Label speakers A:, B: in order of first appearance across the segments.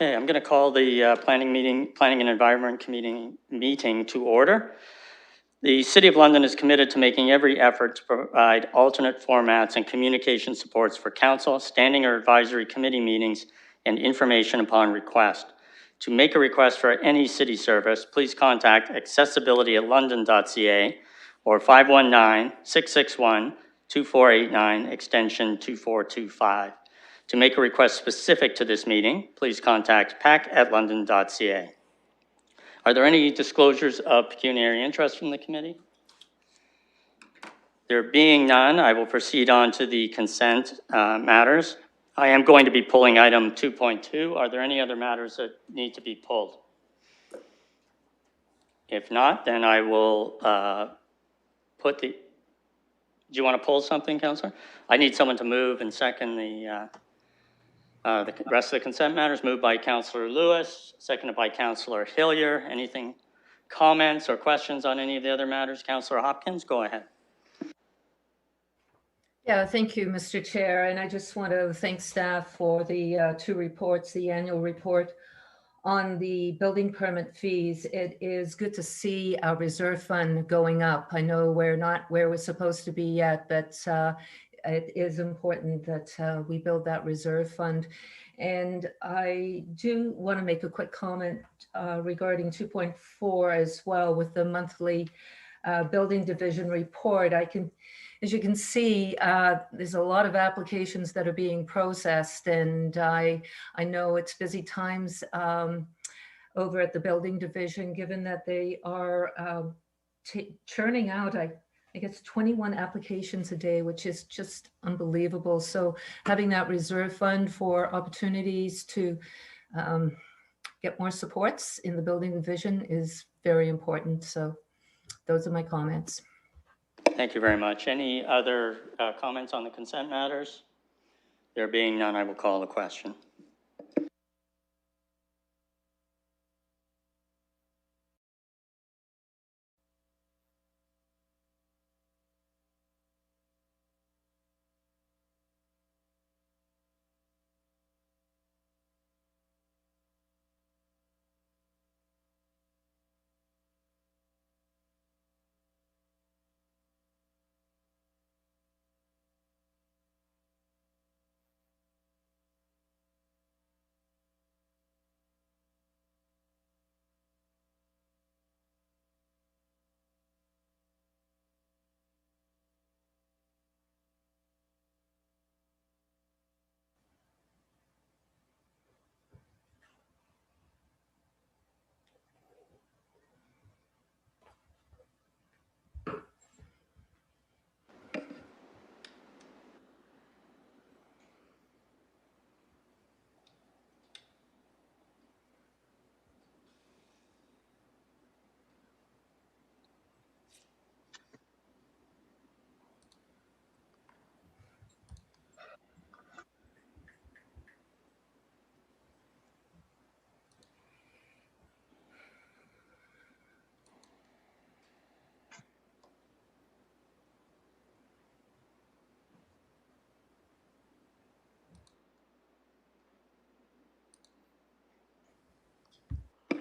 A: Okay, I'm going to call the Planning and Environment Committee meeting to order. The City of London is committed to making every effort to provide alternate formats and communication supports for council, standing or advisory committee meetings, and information upon request. To make a request for any city service, please contact accessibility@london.ca or 519-661-2489, extension 2425. To make a request specific to this meeting, please contact pac@london.ca. Are there any disclosures of pecuniary interest from the committee? There being none, I will proceed on to the consent matters. I am going to be pulling item 2.2. Are there any other matters that need to be pulled? If not, then I will put the, do you want to pull something, Councillor? I need someone to move and second the rest of the consent matters. Moved by Councillor Lewis, seconded by Councillor Hillier. Anything, comments or questions on any of the other matters? Councillor Hopkins, go ahead.
B: Yeah, thank you, Mr. Chair. And I just want to thank staff for the two reports, the annual report on the building permit fees. It is good to see our reserve fund going up. I know we're not where we're supposed to be yet, but it is important that we build that reserve fund. And I do want to make a quick comment regarding 2.4 as well with the monthly building division report. As you can see, there's a lot of applications that are being processed, and I know it's busy times over at the building division, given that they are churning out, I guess, 21 applications a day, which is just unbelievable. So having that reserve fund for opportunities to get more supports in the building division is very important. So those are my comments.
A: Thank you very much. Any other comments on the consent matters? There being none, I will call the question.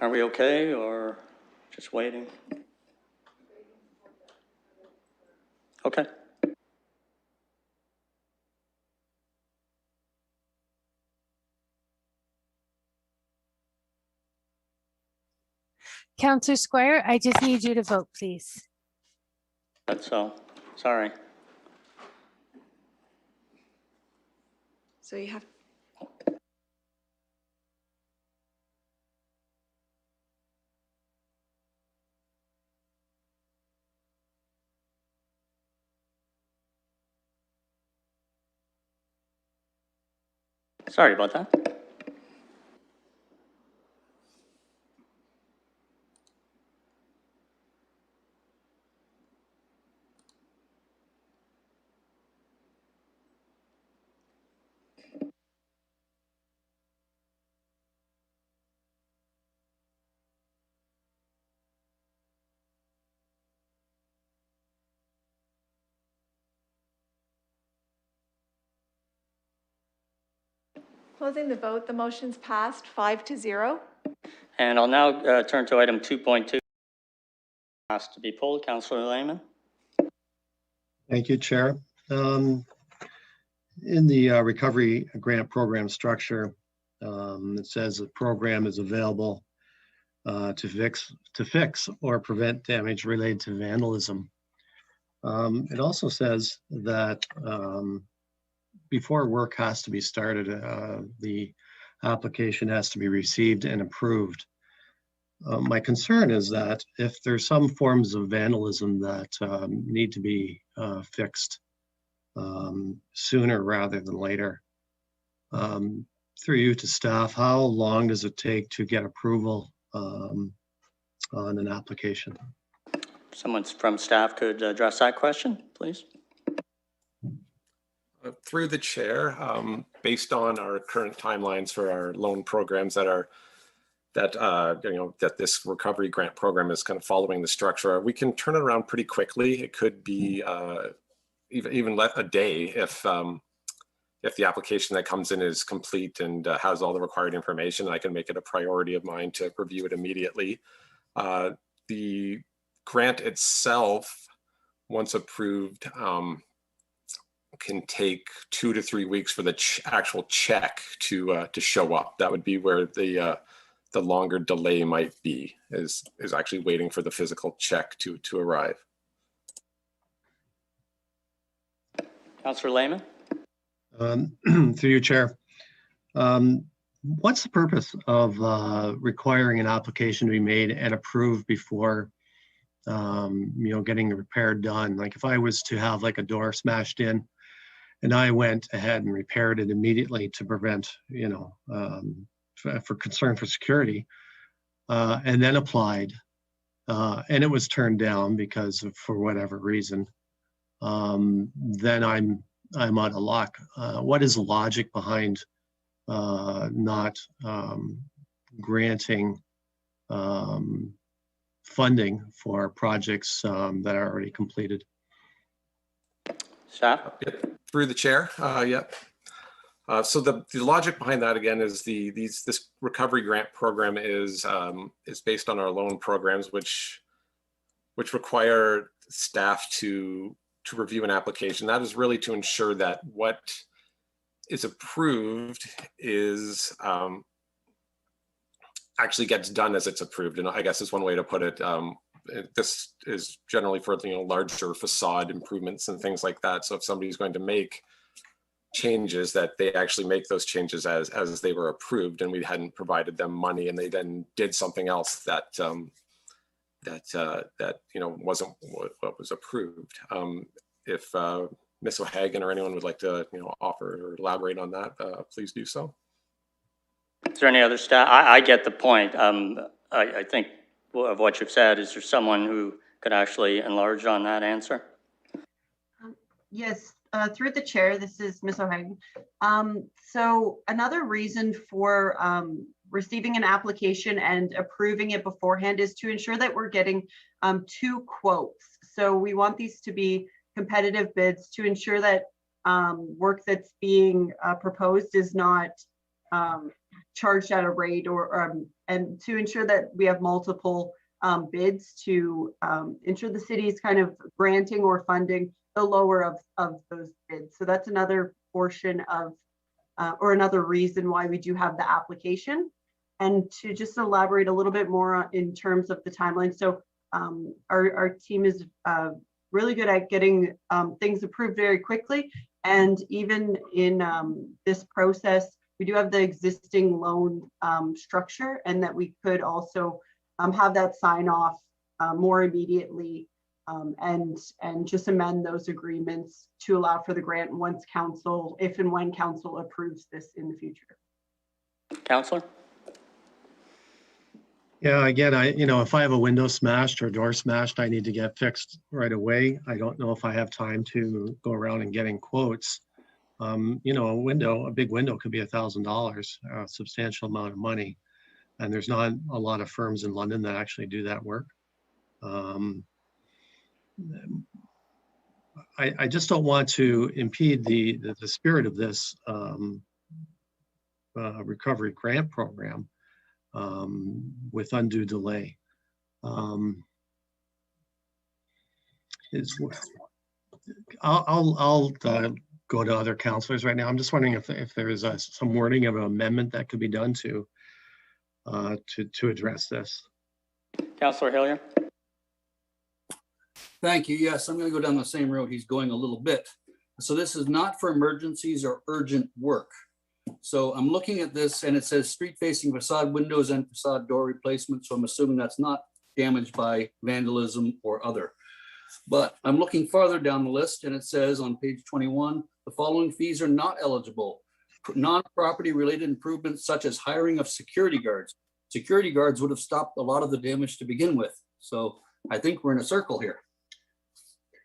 A: Are we okay or just waiting? Okay.
C: Councillor Squire, I just need you to vote, please.
A: That's all. Sorry.
D: So you have.
A: Sorry about that.
D: Closing the vote, the motion's passed 5-0.
A: And I'll now turn to item 2.2. Asked to be pulled. Councillor Lehman.
E: Thank you, Chair. In the recovery grant program structure, it says the program is available to fix or prevent damage related to vandalism. It also says that before work has to be started, the application has to be received and approved. My concern is that if there's some forms of vandalism that need to be fixed sooner rather than later, through you to staff, how long does it take to get approval on an application?
A: Someone from staff could address that question, please.
F: Through the chair, based on our current timelines for our loan programs that this recovery grant program is kind of following the structure, we can turn it around pretty quickly. It could be even a day if the application that comes in is complete and has all the required information. I can make it a priority of mine to review it immediately. The grant itself, once approved, can take 2 to 3 weeks for the actual check to show up. That would be where the longer delay might be, is actually waiting for the physical check to arrive.
A: Councillor Lehman.
E: Through you, Chair. What's the purpose of requiring an application to be made and approved before getting the repair done? Like if I was to have like a door smashed in and I went ahead and repaired it immediately to prevent, for concern for security, and then applied, and it was turned down because of, for whatever reason, then I'm out of luck. What is the logic behind not granting funding for projects that are already completed?
A: Staff.
F: Through the chair, yep. So the logic behind that again is this recovery grant program is based on our loan programs, which require staff to review an application. That is really to ensure that what is approved is actually gets done as it's approved. And I guess is one way to put it. This is generally for larger facade improvements and things like that. So if somebody's going to make changes, that they actually make those changes as they were approved, and we hadn't provided them money and they then did something else that wasn't what was approved. If Ms. O'Hagan or anyone would like to offer or elaborate on that, please do so.
A: Is there any other staff? I get the point. I think of what you've said. Is there someone who could actually enlarge on that answer?
G: Yes, through the chair, this is Ms. O'Hagan. So another reason for receiving an application and approving it beforehand is to ensure that we're getting 2 quotes. So we want these to be competitive bids to ensure that work that's being proposed is not charged at a rate and to ensure that we have multiple bids to ensure the city is kind of granting or funding the lower of those bids. So that's another portion of or another reason why we do have the application. And to just elaborate a little bit more in terms of the timeline. So our team is really good at getting things approved very quickly. And even in this process, we do have the existing loan structure, and that we could also have that sign off more immediately and just amend those agreements to allow for the grant once council, if and when council approves this in the future.
A: Councillor?
E: Yeah, again, if I have a window smashed or a door smashed, I need to get fixed right away. I don't know if I have time to go around and getting quotes. A big window could be $1,000, a substantial amount of money. And there's not a lot of firms in London that actually do that work. I just don't want to impede the spirit of this recovery grant program with undue delay. I'll go to other counselors right now. I'm just wondering if there is some wording of an amendment that could be done to address this.
A: Councillor Hillier?
H: Thank you. Yes, I'm going to go down the same road he's going a little bit. So this is not for emergencies or urgent work. So I'm looking at this and it says street facing facade windows and facade door replacement. So I'm assuming that's not damaged by vandalism or other. But I'm looking farther down the list and it says on page 21, the following fees are not eligible. Non-property related improvements such as hiring of security guards. Security guards would have stopped a lot of the damage to begin with. So I think we're in a circle here.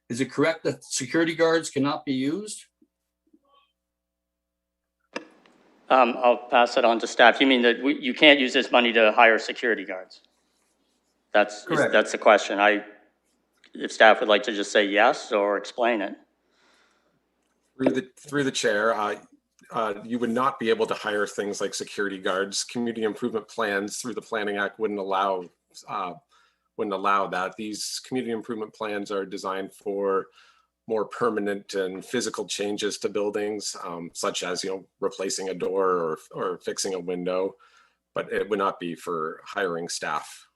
H: Is it correct that security guards cannot be used?
A: I'll pass it on to staff. You mean that you can't use this money to hire security guards? That's
H: Correct.
A: That's the question. If staff would like to just say yes or explain it.
F: Through the chair, you would not be able to hire things like security guards. Community improvement plans through the Planning Act wouldn't allow that. These community improvement plans are designed for more permanent and physical changes to buildings, such as replacing a door or fixing a window, but it would not be for hiring staff.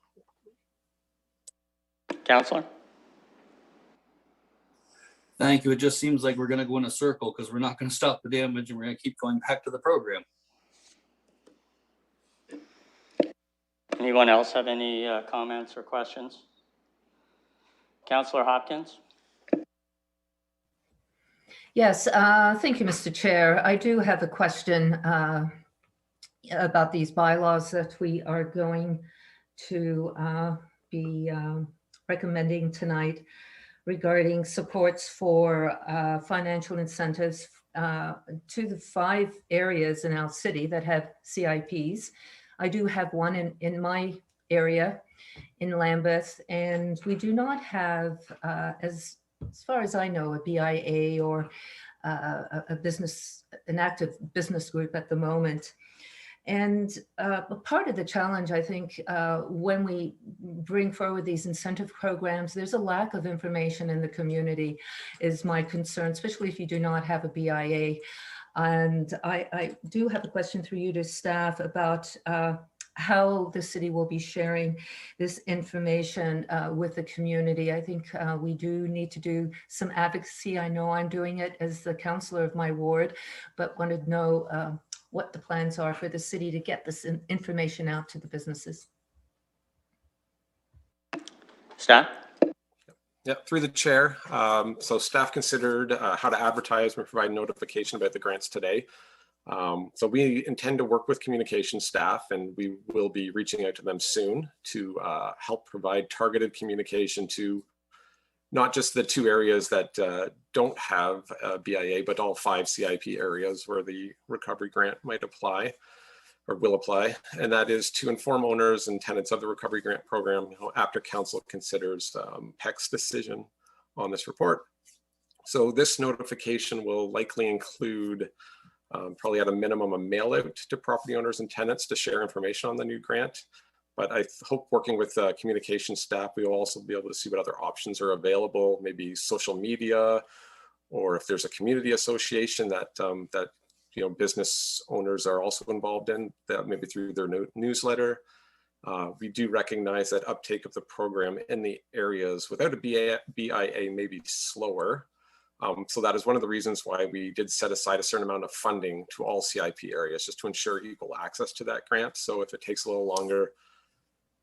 A: Councillor?
H: Thank you. It just seems like we're going to go in a circle because we're not going to stop the damage and we're going to keep going back to the program.
A: Anyone else have any comments or questions? Councillor Hopkins?
B: Yes, thank you, Mr. Chair. I do have a question about these bylaws that we are going to be recommending tonight regarding supports for financial incentives to the 5 areas in our city that have CIPs. I do have one in my area in Lambeth, and we do not have, as far as I know, a BIA or an active business group at the moment. And part of the challenge, I think, when we bring forward these incentive programs, there's a lack of information in the community is my concern, especially if you do not have a BIA. And I do have a question through you to staff about how the city will be sharing this information with the community. I think we do need to do some advocacy. I know I'm doing it as the councillor of my ward, but wanted to know what the plans are for the city to get this information out to the businesses.
A: Staff?
F: Yeah, through the chair. So staff considered how to advertise and provide notification about the grants today. So we intend to work with communication staff and we will be reaching out to them soon to help provide targeted communication to not just the 2 areas that don't have a BIA, but all 5 CIP areas where the recovery grant might apply or will apply. And that is to inform owners and tenants of the recovery grant program after council considers PEC's decision on this report. So this notification will likely include probably at a minimum a mail out to property owners and tenants to share information on the new grant. But I hope working with communication staff, we will also be able to see what other options are available, maybe social media, or if there's a community association that business owners are also involved in, that maybe through their newsletter. We do recognize that uptake of the program in the areas without a BIA may be slower. So that is one of the reasons why we did set aside a certain amount of funding to all CIP areas, just to ensure equal access to that grant. So if it takes a little longer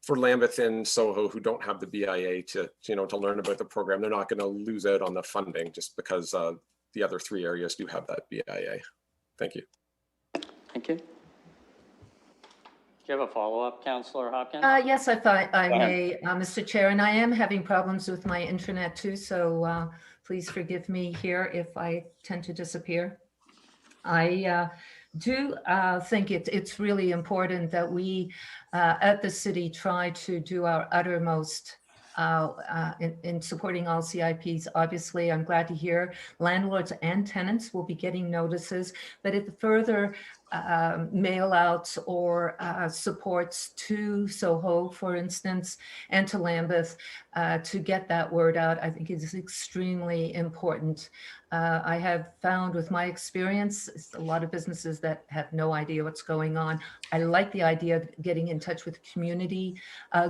F: for Lambeth and Soho who don't have the BIA to learn about the program, they're not going to lose out on the funding just because the other 3 areas do have that BIA. Thank you.
A: Thank you. Do you have a follow-up, Councillor Hopkins?
B: Yes, I thought I may, Mr. Chair, and I am having problems with my internet too, so please forgive me here if I tend to disappear. I do think it's really important that we at the city try to do our uttermost in supporting all CIPs. Obviously, I'm glad to hear landlords and tenants will be getting notices, but if further mail outs or supports to Soho, for instance, and to Lambeth to get that word out, I think is extremely important. I have found with my experience, it's a lot of businesses that have no idea what's going on. I like the idea of getting in touch with community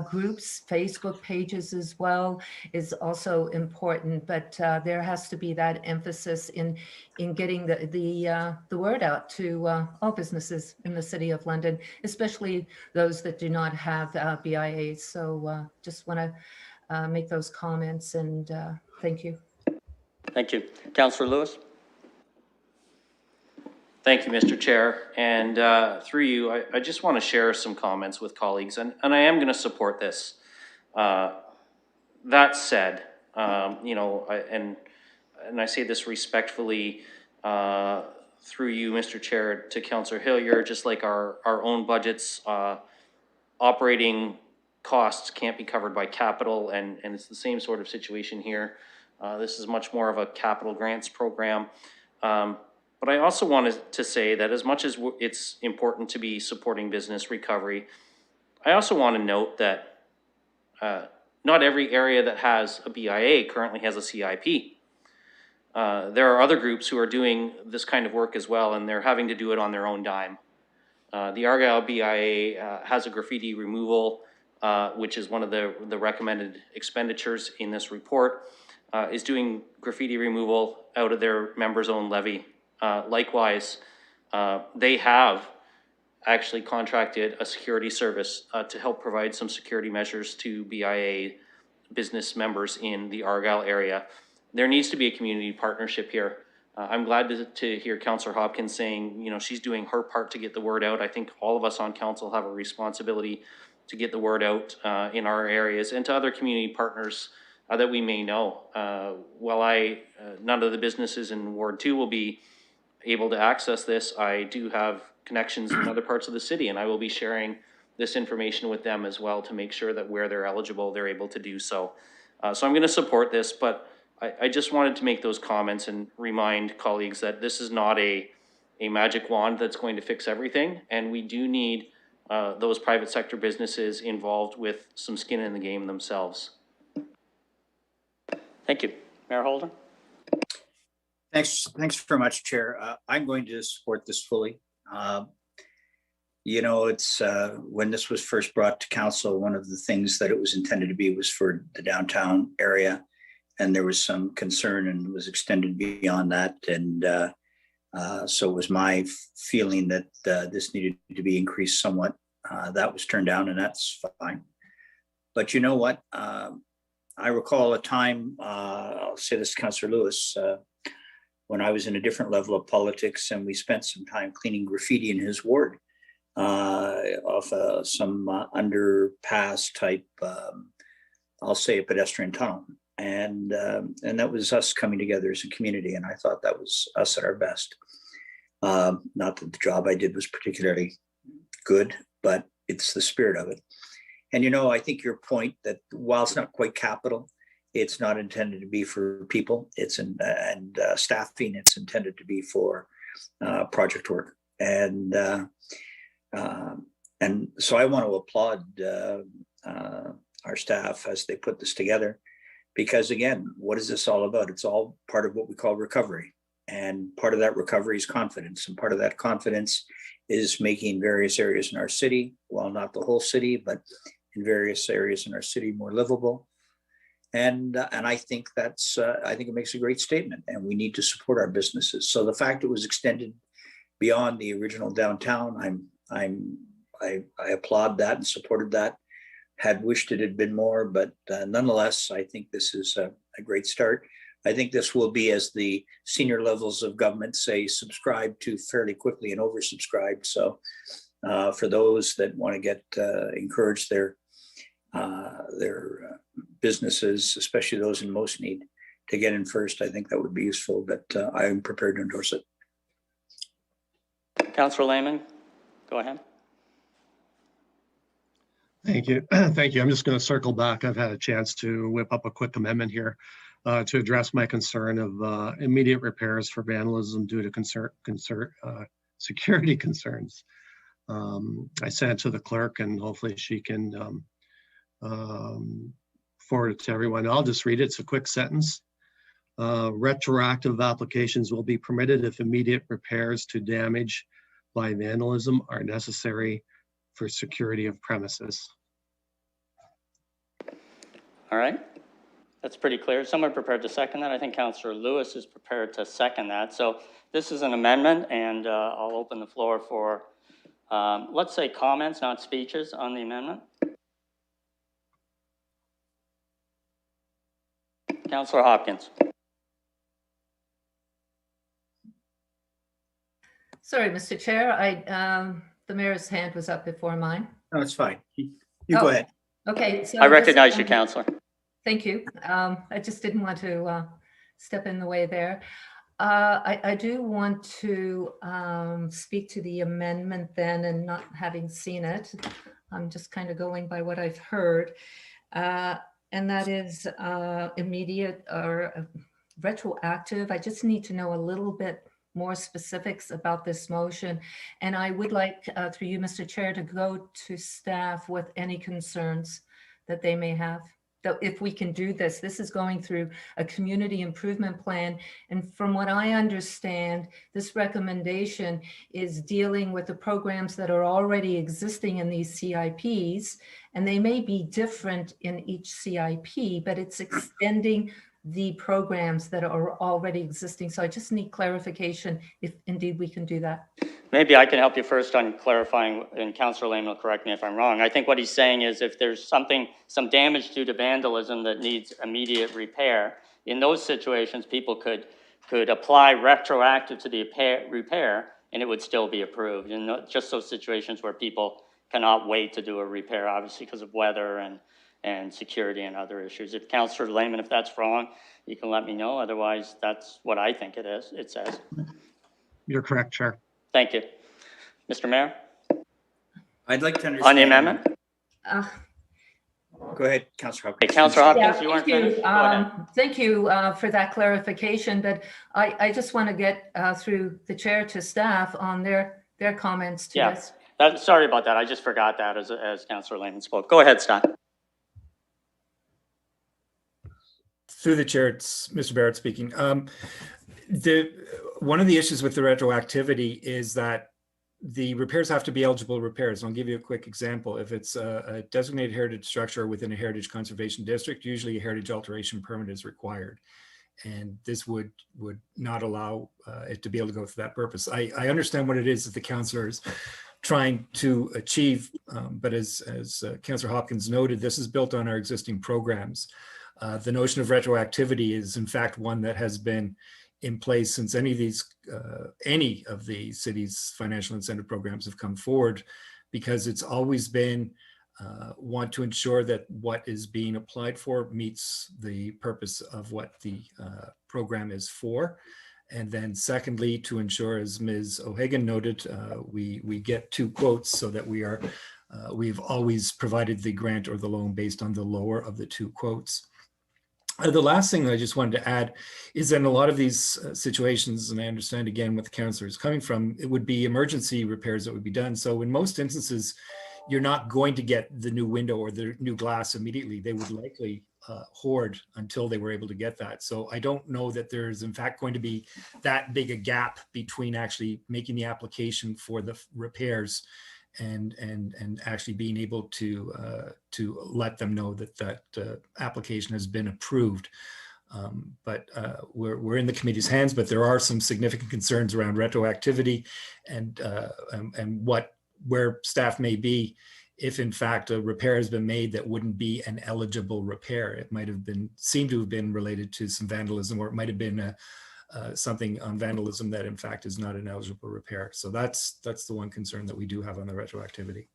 B: groups, Facebook pages as well is also important, but there has to be that emphasis in getting the word out to all businesses in the City of London, especially those that do not have BIAs. So just want to make those comments and thank you.
A: Thank you. Councillor Lewis?
I: Thank you, Mr. Chair. And through you, I just want to share some comments with colleagues, and I am going to support this. That said, you know, and I say this respectfully through you, Mr. Chair, to Councillor Hillier, just like our own budgets, operating costs can't be covered by capital, and it's the same sort of situation here. This is much more of a capital grants program. But I also wanted to say that as much as it's important to be supporting business recovery, I also want to note that not every area that has a BIA currently has a CIP. There are other groups who are doing this kind of work as well, and they're having to do it on their own dime. The Argyle BIA has a graffiti removal, which is one of the recommended expenditures in this report, is doing graffiti removal out of their members' own levy. Likewise, they have actually contracted a security service to help provide some security measures to BIA business members in the Argyle area. There needs to be a community partnership here. I'm glad to hear Councillor Hopkins saying, you know, she's doing her part to get the word out. I think all of us on council have a responsibility to get the word out in our areas and to other community partners that we may know. While none of the businesses in Ward 2 will be able to access this, I do have connections in other parts of the city, and I will be sharing this information with them as well to make sure that where they're eligible, they're able to do so. So I'm going to support this, but I just wanted to make those comments and remind colleagues that this is not a magic wand that's going to fix everything, and we do need those private sector businesses involved with some skin in the game themselves.
A: Thank you. Mayor Holden?
J: Thanks very much, Chair. I'm going to support this fully. You know, it's when this was first brought to council, one of the things that it was intended to be was for the downtown area. And there was some concern and was extended beyond that. And so it was my feeling that this needed to be increased somewhat. That was turned down, and that's fine. But you know what? I recall a time, I'll say this to Councillor Lewis, when I was in a different level of politics, and we spent some time cleaning graffiti in his ward off some underpass type, I'll say a pedestrian tunnel. And that was us coming together as a community. And I thought that was us at our best. Not that the job I did was particularly good, but it's the spirit of it. And, you know, I think your point that while it's not quite capital, it's not intended to be for people. It's staffing. It's intended to be for project work. And so I want to applaud our staff as they put this together. Because again, what is this all about? It's all part of what we call recovery. And part of that recovery is confidence. And part of that confidence is making various areas in our city, well, not the whole city, but in various areas in our city more livable. And I think I think it makes a great statement, and we need to support our businesses. So the fact it was extended beyond the original downtown, I applaud that and supported that. Had wished it had been more, but nonetheless, I think this is a great start. I think this will be, as the senior levels of government say, subscribed to fairly quickly and oversubscribed. So for those that want to get encourage their businesses, especially those in most need, to get in first, I think that would be useful, but I'm prepared to endorse it.
A: Councillor Lehman, go ahead.
E: Thank you. Thank you. I'm just going to circle back. I've had a chance to whip up a quick amendment here to address my concern of immediate repairs for vandalism due to security concerns. I sent it to the clerk and hopefully she can forward it to everyone. I'll just read it. It's a quick sentence. Retroactive applications will be permitted if immediate repairs to damage by vandalism are necessary for security of premises.
A: All right. That's pretty clear. Someone prepared to second that. I think Councillor Lewis is prepared to second that. So this is an amendment, and I'll open the floor for, let's say, comments, not speeches on the amendment. Councillor Hopkins.
B: Sorry, Mr. Chair, the mayor's hand was up before mine.
J: No, it's fine. You go ahead.
B: Okay. So
A: I recognize you, Councillor.
B: Thank you. I just didn't want to step in the way there. I do want to speak to the amendment then, and not having seen it. I'm just kind of going by what I've heard. And that is immediate or retroactive. I just need to know a little bit more specifics about this motion. And I would like, through you, Mr. Chair, to go to staff with any concerns that they may have. That if we can do this, this is going through a community improvement plan. And from what I understand, this recommendation is dealing with the programs that are already existing in these CIPs. And they may be different in each CIP, but it's extending the programs that are already existing. So I just need clarification if indeed we can do that.
A: Maybe I can help you first on clarifying, and Councillor Lehman will correct me if I'm wrong. I think what he's saying is if there's some damage due to vandalism that needs immediate repair, in those situations, people could apply retroactive to the repair and it would still be approved. And just those situations where people cannot wait to do a repair, obviously because of weather and security and other issues. If Councillor Lehman, if that's wrong, you can let me know. Otherwise, that's what I think it is. It says.
E: You're correct, Chair.
A: Thank you. Mr. Mayor?
J: I'd like to understand.
A: On the amendment?
J: Go ahead, Councillor Hopkins.
A: Hey, Councillor Hopkins,
B: Yeah,
A: you weren't
B: thank you.
A: finished? Go ahead.
B: Thank you for that clarification, but I just want to get through the chair to staff on their comments to this.
A: Sorry about that. I just forgot that as Councillor Lehman spoke. Go ahead, Scott.
K: Through the chair, it's Mr. Barrett speaking. One of the issues with the retroactivity is that the repairs have to be eligible repairs. I'll give you a quick example. If it's a designated heritage structure within a heritage conservation district, usually a heritage alteration permit is required. And this would not allow it to be able to go for that purpose. I understand what it is that the councillor is trying to achieve, but as Councillor Hopkins noted, this is built on our existing programs. The notion of retroactivity is in fact one that has been in place since any of the city's financial incentive programs have come forward, because it's always been want to ensure that what is being applied for meets the purpose of what the program is for. And then secondly, to ensure, as Ms. O'Hagan noted, we get two quotes so that we've always provided the grant or the loan based on the lower of the two quotes. The last thing I just wanted to add is that in a lot of these situations, and I understand again what the councillor is coming from, it would be emergency repairs that would be done. So in most instances, you're not going to get the new window or the new glass immediately. They would likely hoard until they were able to get that. So I don't know that there's in fact going to be that big a gap between actually making the application for the repairs and actually being able to let them know that application has been approved. But we're in the committee's hands, but there are some significant concerns around retroactivity and where staff may be if in fact a repair has been made that wouldn't be an eligible repair. It might have been seemed to have been related to some vandalism, or it might have been something on vandalism that in fact is not an eligible repair. So that's the one concern that we do have on the retroactivity.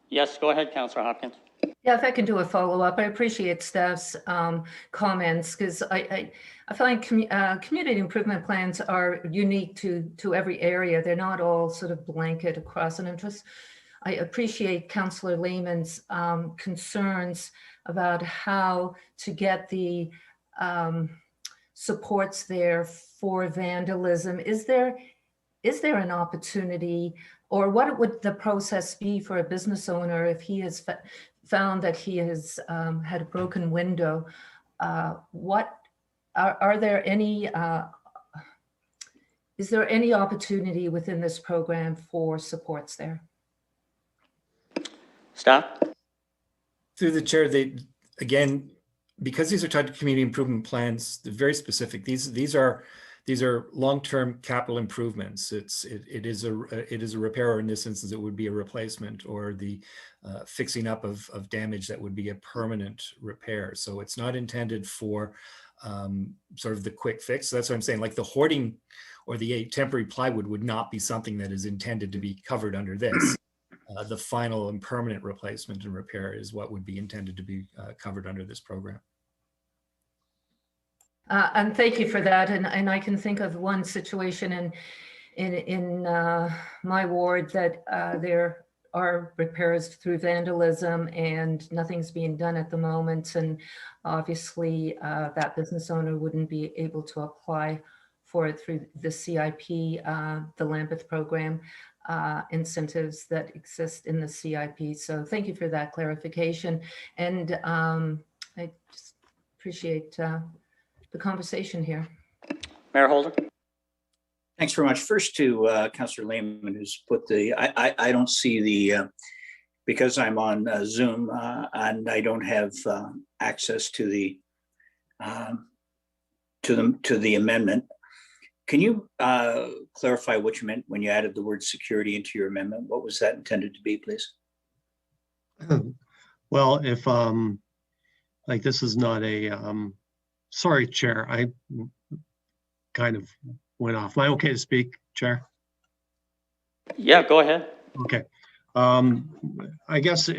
A: Yes, go ahead, Councillor Hopkins.
B: Yeah, if I can do a follow-up, I appreciate staff's comments, because I find community improvement plans are unique to every area. They're not all sort of blanket across. And I appreciate Councillor Lehman's concerns about how to get the supports there for vandalism. Is there an opportunity, or what would the process be for a business owner if he has found that he has had a broken window? What are there any? Is there any opportunity within this program for supports there?
A: Staff?
K: Through the chair, again, because these are tied to community improvement plans, they're very specific. These are long-term capital improvements. It is a repair, or in this instance, it would be a replacement, or the fixing up of damage that would be a permanent repair. So it's not intended for sort of the quick fix. So that's what I'm saying. Like the hoarding or the temporary plywood would not be something that is intended to be covered under this. The final and permanent replacement and repair is what would be intended to be covered under this program.
B: And thank you for that. And I can think of one situation in my ward that there are repairs through vandalism and nothing's being done at the moment. And obviously that business owner wouldn't be able to apply for it through the CIP, the Lambeth program incentives that exist in the CIP. So thank you for that clarification. And I just appreciate the conversation here.
A: Mayor Holder?
J: Thanks very much. First to Councillor Lehman, who's put I don't see the, because I'm on Zoom and I don't have access to the amendment. Can you clarify what you meant when you added the word security into your amendment? What was that intended to be, please?
E: Well, if like this is not a, sorry, Chair, I kind of went off. Am I okay to speak, Chair?
A: Yeah, go ahead.
E: Okay. I guess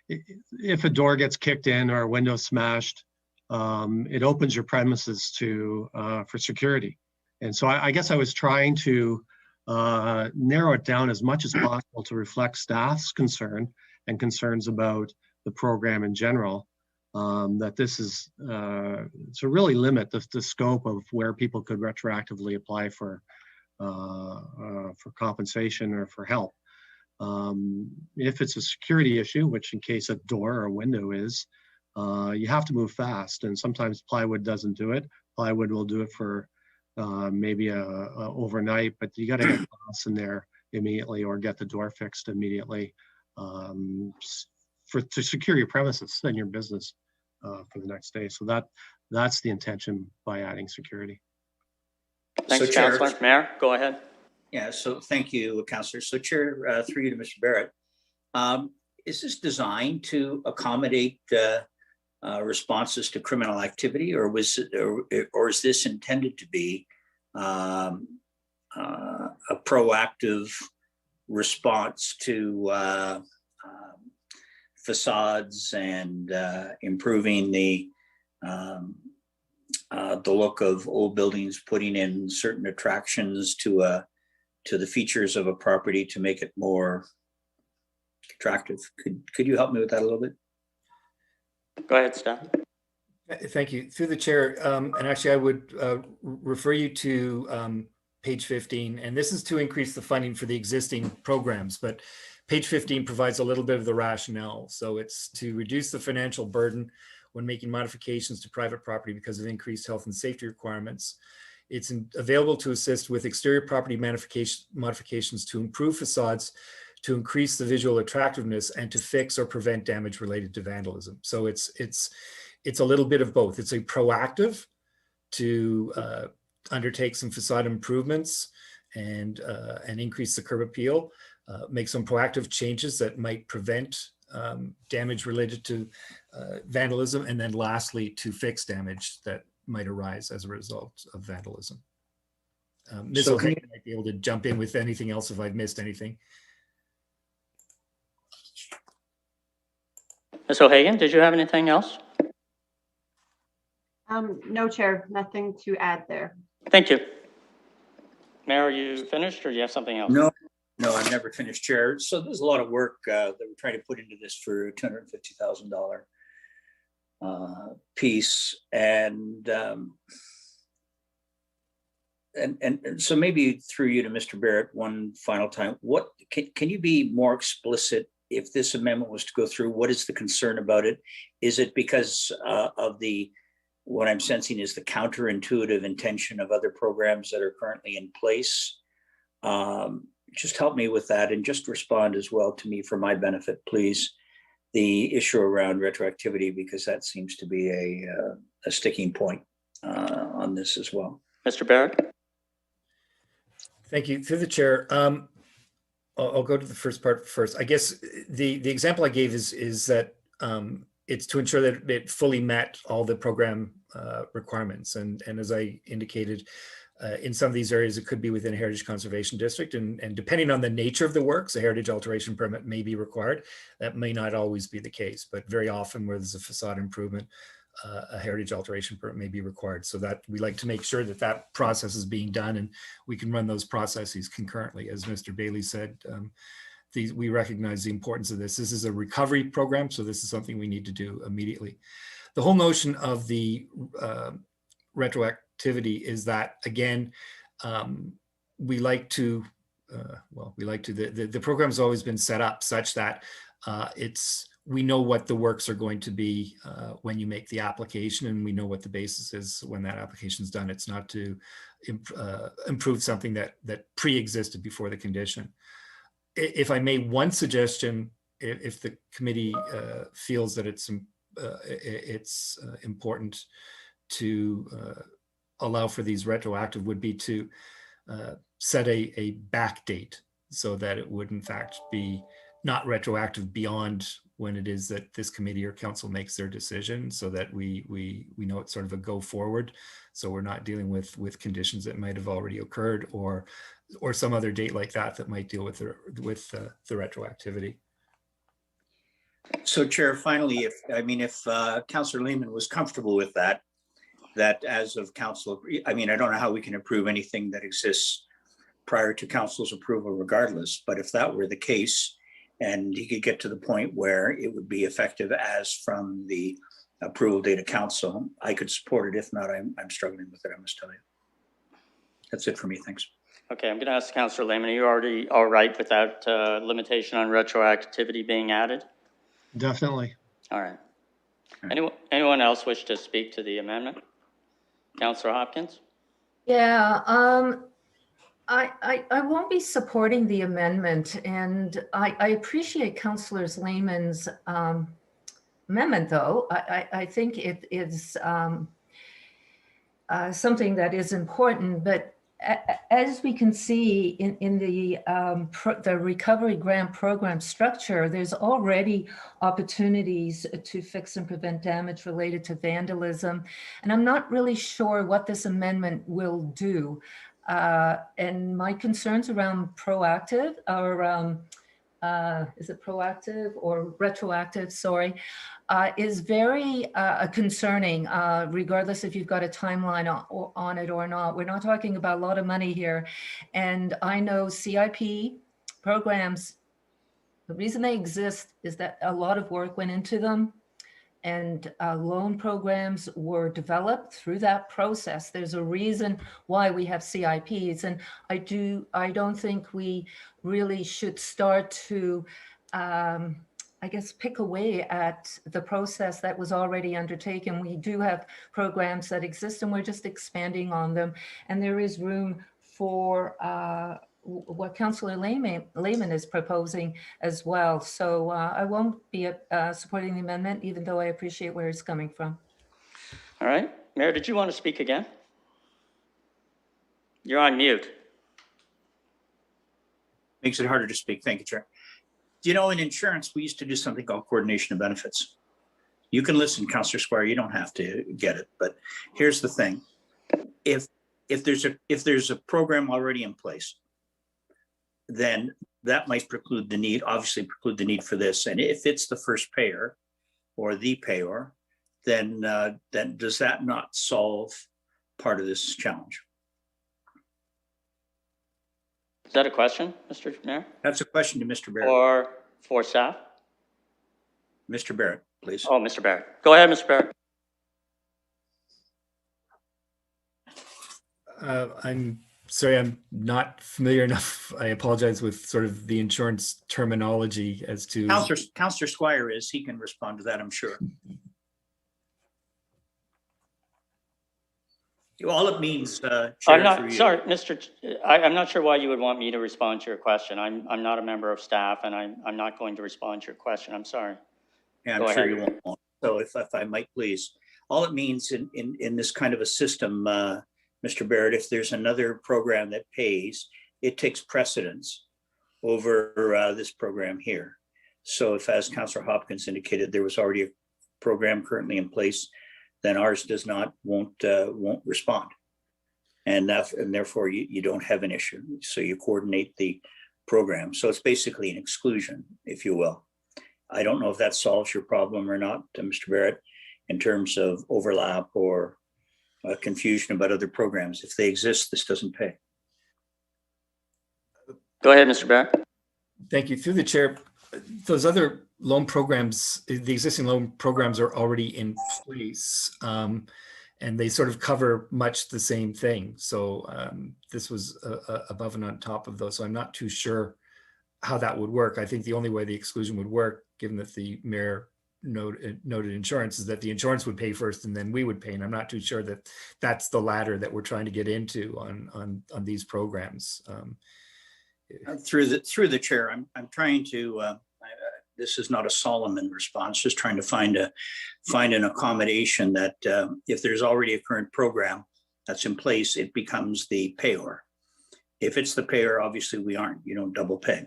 E: if a door gets kicked in or a window smashed, it opens your premises to for security. And so I guess I was trying to narrow it down as much as possible to reflect staff's concern and concerns about the program in general. That this is to really limit the scope of where people could retroactively apply for compensation or for help. If it's a security issue, which in case a door or a window is, you have to move fast, and sometimes plywood doesn't do it. Plywood will do it for maybe a overnight, but you got to get glass in there immediately or get the door fixed immediately to secure your premises and your business for the next day. So that's the intention by adding security.
A: Thanks,
J: So, Chair,
A: Councillor. Mayor, go ahead.
J: Yeah, so thank you, Councillor. So Chair, through you to Mr. Barrett, is this designed to accommodate responses to criminal activity, or is this intended to be a proactive response to facades and improving the look of old buildings, putting in certain attractions to the features of a property to make it more attractive? Could you help me with that a little bit?
A: Go ahead, Staff.
K: Thank you. Through the chair, and actually I would refer you to page 15, and this is to increase the funding for the existing programs, but page 15 provides a little bit of the rationale. So it's to reduce the financial burden when making modifications to private property because of increased health and safety requirements. It's available to assist with exterior property modifications to improve facades, to increase the visual attractiveness, and to fix or prevent damage related to vandalism. So it's a little bit of both. It's a proactive to undertake some facade improvements and increase the curb appeal, make some proactive changes that might prevent damage related to vandalism, and then lastly, to fix damage that might arise as a result of vandalism. Ms. O'Hagan might be able to jump in with anything else if I've missed anything.
A: Ms. O'Hagan, did you have anything else?
G: No, Chair, nothing to add there.
A: Thank you. Mayor, are you finished, or do you have something else?
J: No, I've never finished, Chair. So there's a lot of work that we're trying to put into this for a $250,000 piece. And and so maybe through you to Mr. Barrett one final time, what can you be more explicit if this amendment was to go through? What is the concern about it? Is it because of what I'm sensing is the counterintuitive intention of other programs that are currently in place? Just help me with that and just respond as well to me for my benefit, please. The issue around retroactivity, because that seems to be a sticking point on this as well.
A: Mr. Barrett?
K: Thank you. Through the chair, I'll go to the first part first. I guess the example I gave is that it's to ensure that it fully met all the program requirements. And as I indicated, in some of these areas, it could be within a heritage conservation district. And depending on the nature of the works, a heritage alteration permit may be required. That may not always be the case, but very often where there's a facade improvement, a heritage alteration permit may be required. So that we like to make sure that that process is being done and we can run those processes concurrently. As Mr. Bailey said, we recognize the importance of this. This is a recovery program, so this is something we need to do immediately. The whole notion of the retroactivity is that, again, the program's always been set up such that we know what the works are going to be when you make the application, and we know what the basis is when that application is done. It's not to improve something that pre-existed before the condition. If I made one suggestion, if the committee feels that it's important to allow for these retroactive, would be to set a back date so that it would in fact be not retroactive beyond when it is that this committee or council makes their decision, so that we know it's sort of a go forward. So we're not dealing with conditions that might have already occurred or some other date like that might deal with the retroactivity.
J: So Chair, finally, if Councillor Lehman was comfortable with that as of council, I don't know how we can approve anything that exists prior to council's approval regardless, but if that were the case, and he could get to the point where it would be effective as from the approval date of council, I could support it. If not, I'm struggling with it, I must tell you. That's it for me, thanks.
A: Okay, I'm going to ask Councillor Lehman, are you already all right with that limitation on retroactivity being added?
E: Definitely.
A: All right. Anyone else wish to speak to the amendment? Councillor Hopkins?
B: Yeah, I won't be supporting the amendment, and I appreciate Councillor Lehman's amendment, though. I think it is something that is important, but as we can see in the recovery grant program structure, there's already opportunities to fix and prevent damage related to vandalism. And I'm not really sure what this amendment will do. And my concerns around proactive or is it proactive or retroactive, sorry, is very concerning, regardless if you've got a timeline on it or not. We're not talking about a lot of money here. And I know CIP programs, the reason they exist is that a lot of work went into them, and loan programs were developed through that process. There's a reason why we have CIPs, and I don't think we really should start to, I guess, pick away at the process that was already undertaken. We do have programs that exist, and we're just expanding on them, and there is room for what Councillor Lehman is proposing as well. So I won't be supporting the amendment, even though I appreciate where it's coming from.
A: All right. Mayor, did you want to speak again? You're on mute.
J: Makes it harder to speak. Thank you, Chair. You know, in insurance, we used to do something called coordination of benefits. You can listen, Councillor Squire, you don't have to get it, but here's the thing. If there's a program already in place, then that might obviously preclude the need for this. And if it's the first payer or the payer, then does that not solve part of this challenge?
A: Is that a question, Mr. Mayor?
J: That's a question to Mr. Barrett.
A: Or for staff?
J: Mr. Barrett, please.
A: Oh, Mr. Barrett. Go ahead, Mr. Barrett.
K: I'm sorry, I'm not familiar enough. I apologize with sort of the insurance terminology as to.
J: Counselor Squire is, he can respond to that, I'm sure. All it means,
A: I'm
J: Chair,
A: not,
J: through you.
A: sorry, I'm not sure why you would want me to respond to your question. I'm not a member of staff and I'm not going to respond to your question. I'm sorry.
J: Yeah,
A: Go
J: I'm sure
A: ahead.
J: you won't. So if I might please, all it means in this kind of a system, Mr. Barrett, if there's another program that pays, it takes precedence over this program here. So if, as Councillor Hopkins indicated, there was already a program currently in place, then ours won't respond. And therefore you don't have an issue. So you coordinate the program. So it's basically an exclusion, if you will. I don't know if that solves your problem or not, Mr. Barrett, in terms of overlap or confusion about other programs. If they exist, this doesn't pay.
A: Go ahead, Mr. Barrett.
K: Thank you. Through the chair, those other loan programs, the existing loan programs are already in place, and they sort of cover much the same thing. So this was above and on top of those. So I'm not too sure how that would work. I think the only way the exclusion would work, given that the mayor noted insurance, is that the insurance would pay first and then we would pay. And I'm not too sure that that's the ladder that we're trying to get into on these programs.
J: Through the chair, I'm trying to, this is not a Solomon response, just trying to find an accommodation that if there's already a current program that's in place, it becomes the payer. If it's the payer, obviously we aren't, you don't double pay.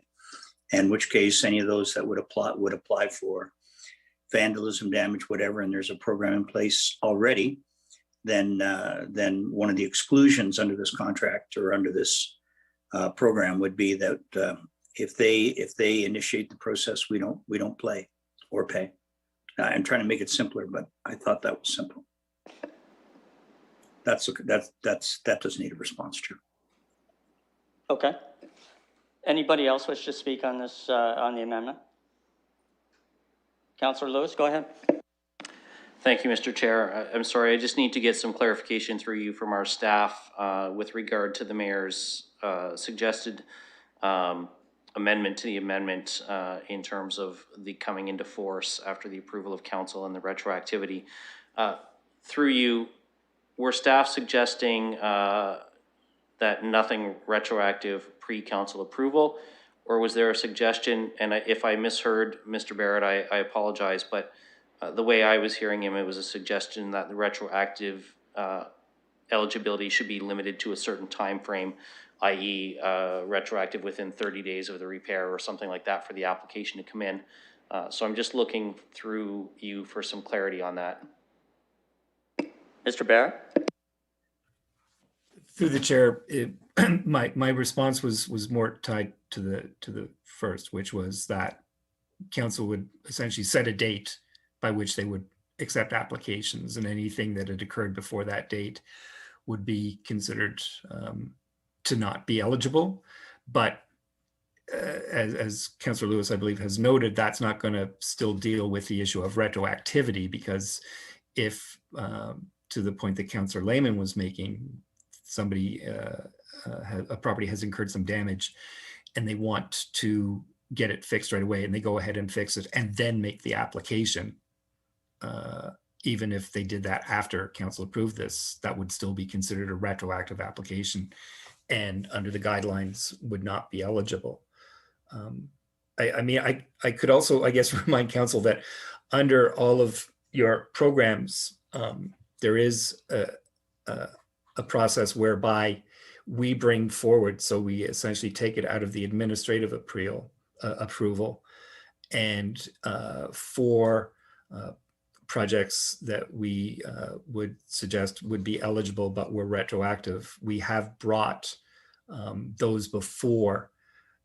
J: In which case, any of those that would apply for vandalism, damage, whatever, and there's a program in place already, then one of the exclusions under this contract or under this program would be that if they initiate the process, we don't play or pay. I'm trying to make it simpler, but I thought that was simple. That doesn't need a response to.
A: Okay. Anybody else wish to speak on this, on the amendment? Councillor Lewis, go ahead.
I: Thank you, Mr. Chair. I'm sorry, I just need to get some clarification through you from our staff with regard to the mayor's suggested amendment to the amendment in terms of the coming into force after the approval of council and the retroactivity. Through you, were staff suggesting that nothing retroactive pre-council approval, or was there a suggestion, and if I misheard Mr. Barrett, I apologize, but the way I was hearing him, it was a suggestion that the retroactive eligibility should be limited to a certain time frame, i.e. Retroactive within 30 days of the repair or something like that for the application to come in. So I'm just looking through you for some clarity on that.
A: Mr. Barrett?
K: Through the chair, my response was more tied to the first, which was that council would essentially set a date by which they would accept applications, and anything that had occurred before that date would be considered to not be eligible. But as Councillor Lewis, I believe, has noted, that's not going to still deal with the issue of retroactivity, because if, to the point that Councillor Lehman was making, somebody, a property has incurred some damage and they want to get it fixed right away, and they go ahead and fix it and then make the application, even if they did that after council approved this, that would still be considered a retroactive application and under the guidelines would not be eligible. I mean, I could also, I guess, remind council that under all of your programs, there is a process whereby we bring forward, so we essentially take it out of the administrative approval, and for projects that we would suggest would be eligible but were retroactive, we have brought those before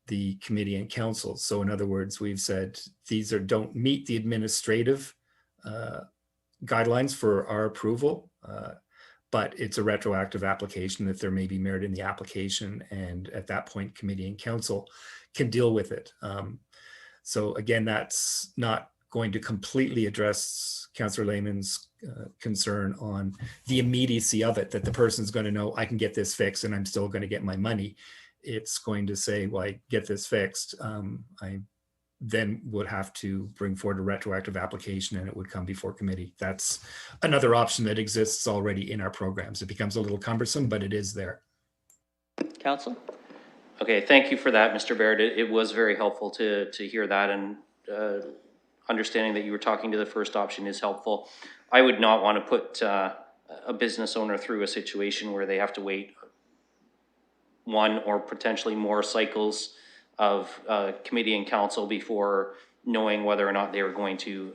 K: the committee and council. So in other words, we've said these don't meet the administrative guidelines for our approval, but it's a retroactive application that there may be merit in the application, and at that point, committee and council can deal with it. So again, that's not going to completely address Councillor Lehman's concern on the immediacy of it, that the person's going to know I can get this fixed and I'm still going to get my money. It's going to say, well, I get this fixed. I then would have to bring forward a retroactive application and it would come before committee. That's another option that exists already in our programs. It becomes a little cumbersome, but it is there.
A: Council?
I: Okay, thank you for that, Mr. Baird. It was very helpful to hear that, and understanding that you were talking to the first option is helpful. I would not want to put a business owner through a situation where they have to wait one or potentially more cycles of committee and council before knowing whether or not they were going to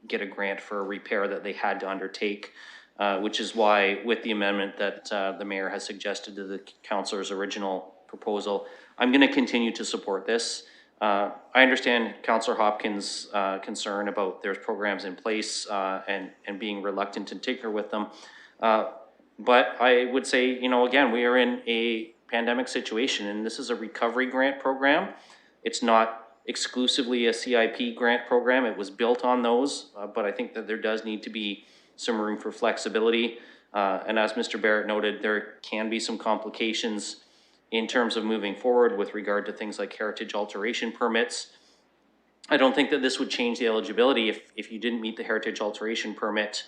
I: get a grant for a repair that they had to undertake, which is why with the amendment that the mayor has suggested to the councilor's original proposal, I'm going to continue to support this. I understand Councillor Hopkins' concern about there's programs in place and being reluctant to tinker with them. But I would say, you know, again, we are in a pandemic situation and this is a recovery grant program. It's not exclusively a CIP grant program. It was built on those, but I think that there does need to be some room for flexibility. And as Mr. Barrett noted, there can be some complications in terms of moving forward with regard to things like heritage alteration permits. I don't think that this would change the eligibility. If you didn't meet the heritage alteration permit,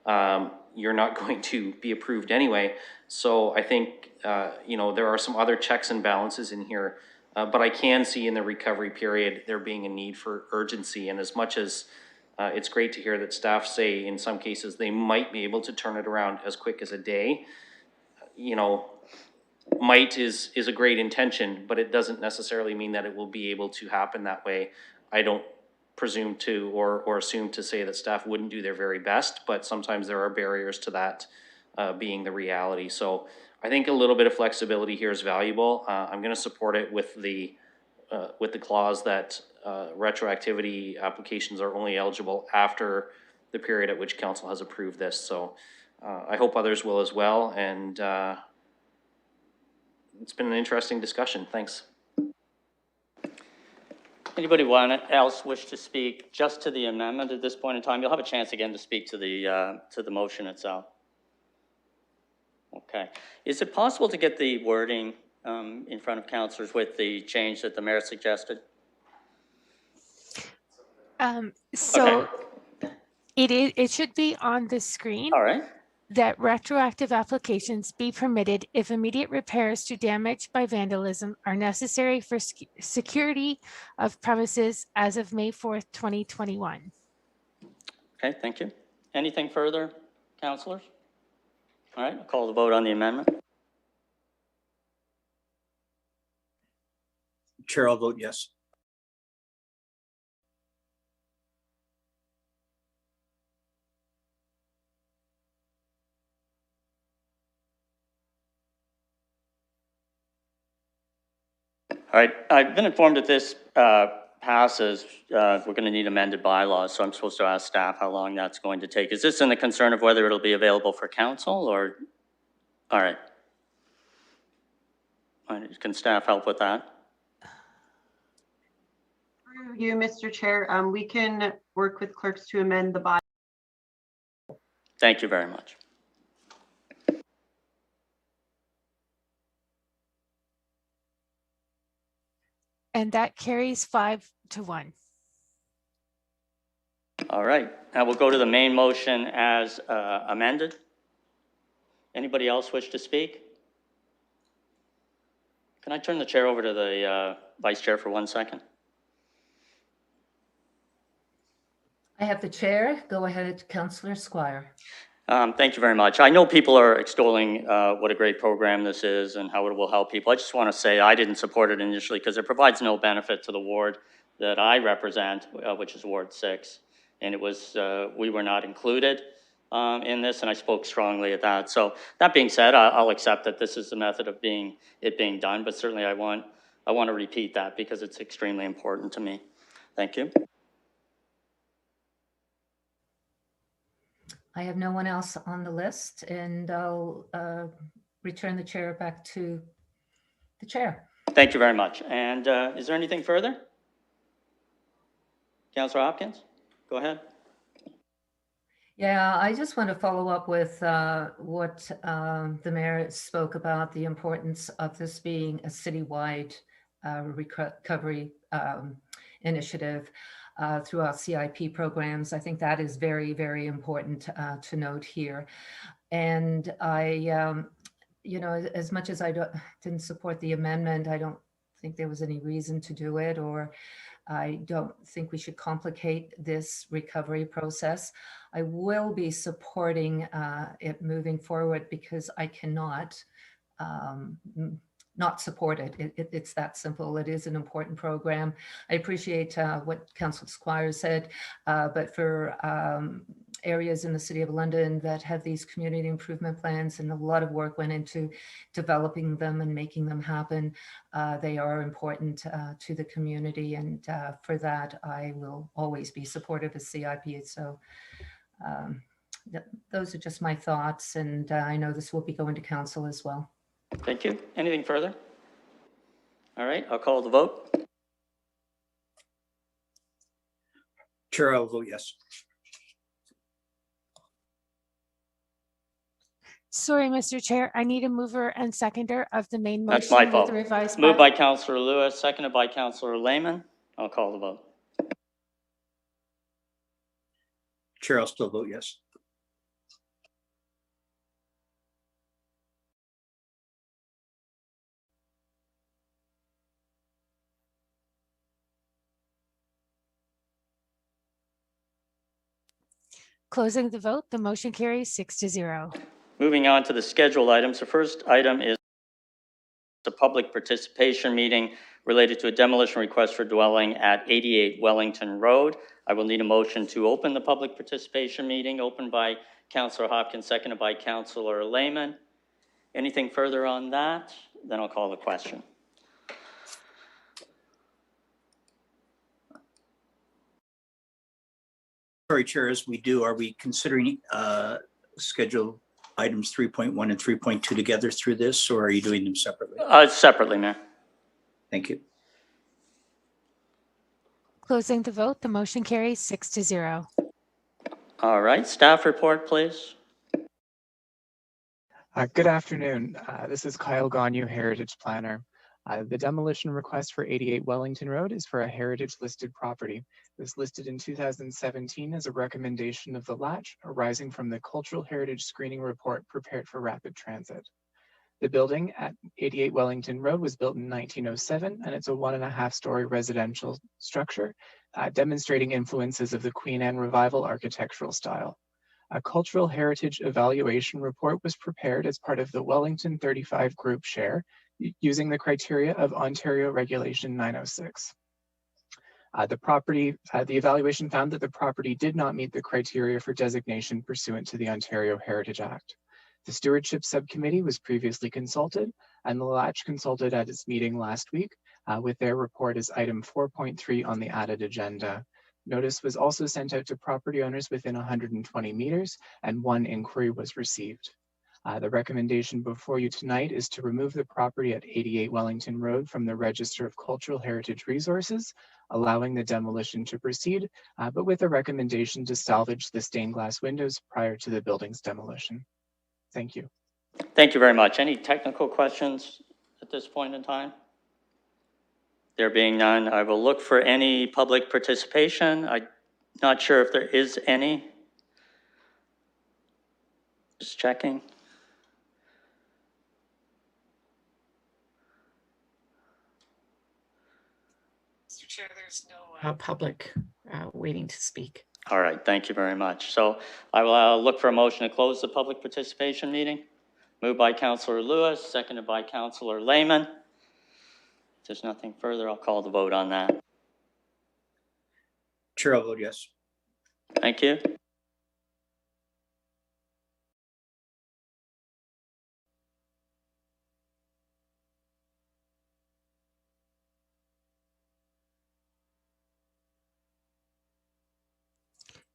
I: you're not going to be approved anyway. So I think, you know, there are some other checks and balances in here, but I can see in the recovery period there being a need for urgency. And as much as it's great to hear that staff say in some cases they might be able to turn it around as quick as a day, you know, might is a great intention, but it doesn't necessarily mean that it will be able to happen that way. I don't presume to or assume to say that staff wouldn't do their very best, but sometimes there are barriers to that being the reality. So I think a little bit of flexibility here is valuable. I'm going to support it with the clause that retroactivity applications are only eligible after the period at which council has approved this. So I hope others will as well. And it's been an interesting discussion. Thanks.
A: Anybody else wish to speak just to the amendment at this point in time? You'll have a chance again to speak to the motion itself. Okay. Is it possible to get the wording in front of councillors with the change that the mayor suggested?
C: So it should be on the screen.
A: All right.
C: That retroactive applications be permitted if immediate repairs to damage by vandalism are necessary for security of premises as of May 4th, 2021.
A: Okay, thank you. Anything further, councillors? All right, I'll call the vote on the amendment.
J: Chair, I'll vote yes.
A: All right, I've been informed that this passes. We're going to need amended bylaws, so I'm supposed to ask staff how long that's going to take. Is this in the concern of whether it'll be available for council or? All right. All right. Can staff help with that?
G: Through you, Mr. Chair, we can work with clerks to amend the bylaw.
A: Thank you very much.
C: And that carries 5-1.
A: All right, now we'll go to the main motion as amended. Anybody else wish to speak? Can I turn the chair over to the vice chair for 1 second?
B: I have the chair. Go ahead, Councillor Squire.
A: Thank you very much. I know people are extolling what a great program this is and how it will help people. I just want to say I didn't support it initially because it provides no benefit to the ward that I represent, which is Ward 6. And it was, we were not included in this, and I spoke strongly at that. So that being said, I'll accept that this is the method of it being done, but certainly I want to repeat that because it's extremely important to me. Thank you.
B: I have no one else on the list, and I'll return the chair back to the chair.
A: Thank you very much. And is there anything further? Councillor Hopkins? Go ahead.
B: Yeah, I just want to follow up with what the mayor spoke about, the importance of this being a citywide recovery initiative through our CIP programs. I think that is very, very important to note here. And I, as much as I didn't support the amendment, I don't think there was any reason to do it, or I don't think we should complicate this recovery process. I will be supporting it moving forward because I cannot not support it. It's that simple. It is an important program. I appreciate what Councillor Squires said, but for areas in the City of London that have these community improvement plans, and a lot of work went into developing them and making them happen, they are important to the community, and for that I will always be supportive of CIP. So those are just my thoughts, and I know this will be going to council as well.
A: Thank you. Anything further? All right, I'll call the vote.
J: Chair, I'll vote yes.
C: Sorry, Mr. Chair, I need a mover and seconder of the main motion.
A: That's my
C: with
A: fault.
C: the revised
A: Moved
C: bylaw.
A: by Councillor Lewis, seconded by Councillor Lehman. I'll call the vote.
J: Chair, I'll still vote yes.
C: Closing the vote, the motion carries 6-0.
A: Moving on to the scheduled items. The first item is the public participation meeting related to a demolition request for dwelling at 88 Wellington Road. I will need a motion to open the public participation meeting, opened by Councillor Hopkins, seconded by Councillor Lehman. Anything further on that? Then I'll call the question.
J: Sorry, Chair, as we do, are we considering schedule items 3.1 and 3.2 together through this, or are you doing them separately?
A: Separately, Mayor.
J: Thank you.
C: Closing the vote, the motion carries 6-0.
A: All right, staff report, please.
L: Good afternoon. This is Kyle Gonyu, Heritage Planner. The demolition request for 88 Wellington Road is for a heritage listed property. It was listed in 2017 as a recommendation of the Latch, arising from the Cultural Heritage Screening Report prepared for rapid transit. The building at 88 Wellington Road was built in 1907, and it's a 1.5-story residential structure, demonstrating influences of the Queen Anne Revival architectural style. A cultural heritage evaluation report was prepared as part of the Wellington 35 group share, using the criteria of Ontario Regulation 906. The evaluation found that the property did not meet the criteria for designation pursuant to the Ontario Heritage Act. The Stewardship Subcommittee was previously consulted, and the Latch consulted at its meeting last week with their report as item 4.3 on the added agenda. Notice was also sent out to property owners within 120 meters, and one inquiry was received. The recommendation before you tonight is to remove the property at 88 Wellington Road from the Register of Cultural Heritage Resources, allowing the demolition to proceed, but with a recommendation to salvage the stained glass windows prior to the building's demolition. Thank you.
A: Thank you very much. Any technical questions at this point in time? There being none, I will look for any public participation. I'm not sure if there is any. Just checking.
M: Mr. Chair, there's no public waiting to speak.
A: All right, thank you very much. So I will look for a motion to close the public participation meeting. Moved by Councillor Lewis, seconded by Councillor Lehman. If there's nothing further, I'll call the vote on that.
J: Chair, I'll vote yes.
A: Thank you.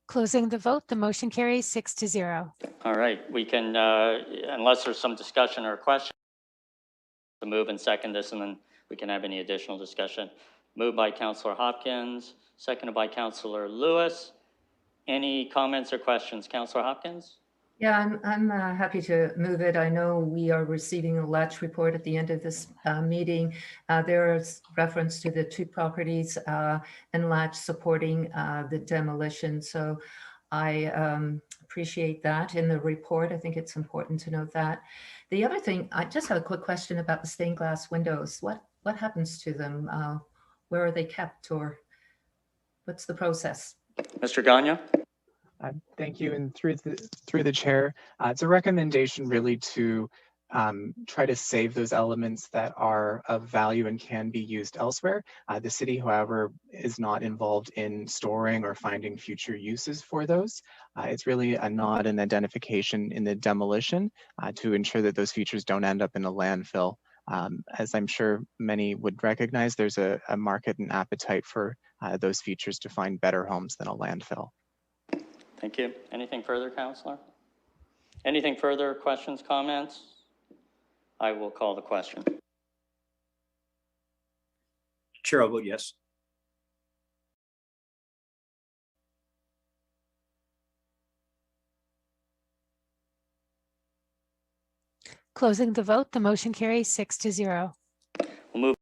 C: Closing the vote, the motion carries 6-0.
A: All right, we can, unless there's some discussion or question, to move and second this, and then we can have any additional discussion. Moved by Councillor Hopkins, seconded by Councillor Lewis. Any comments or questions? Councillor Hopkins?
B: Yeah, I'm happy to move it. I know we are receiving a latch report at the end of this meeting. There is reference to the two properties and latch supporting the demolition. So I appreciate that in the report. I think it's important to note that. The other thing, I just have a quick question about the stained glass windows. What happens to them? Where are they kept, or what's the process?
A: Mr. Gagnon?
L: Thank you. And through the chair, it's a recommendation really to try to save those elements that are of value and can be used elsewhere. The city, however, is not involved in storing or finding future uses for those. It's really a nod and identification in the demolition to ensure that those features don't end up in a landfill. As I'm sure many would recognize, there's a market and appetite for those features to find better homes than a landfill.
A: Thank you. Anything further, Councillor? Anything further? Questions, comments? I will call the question.
J: Chair, I'll vote yes.
C: Closing the vote, the motion carries 6-0.
A: We'll move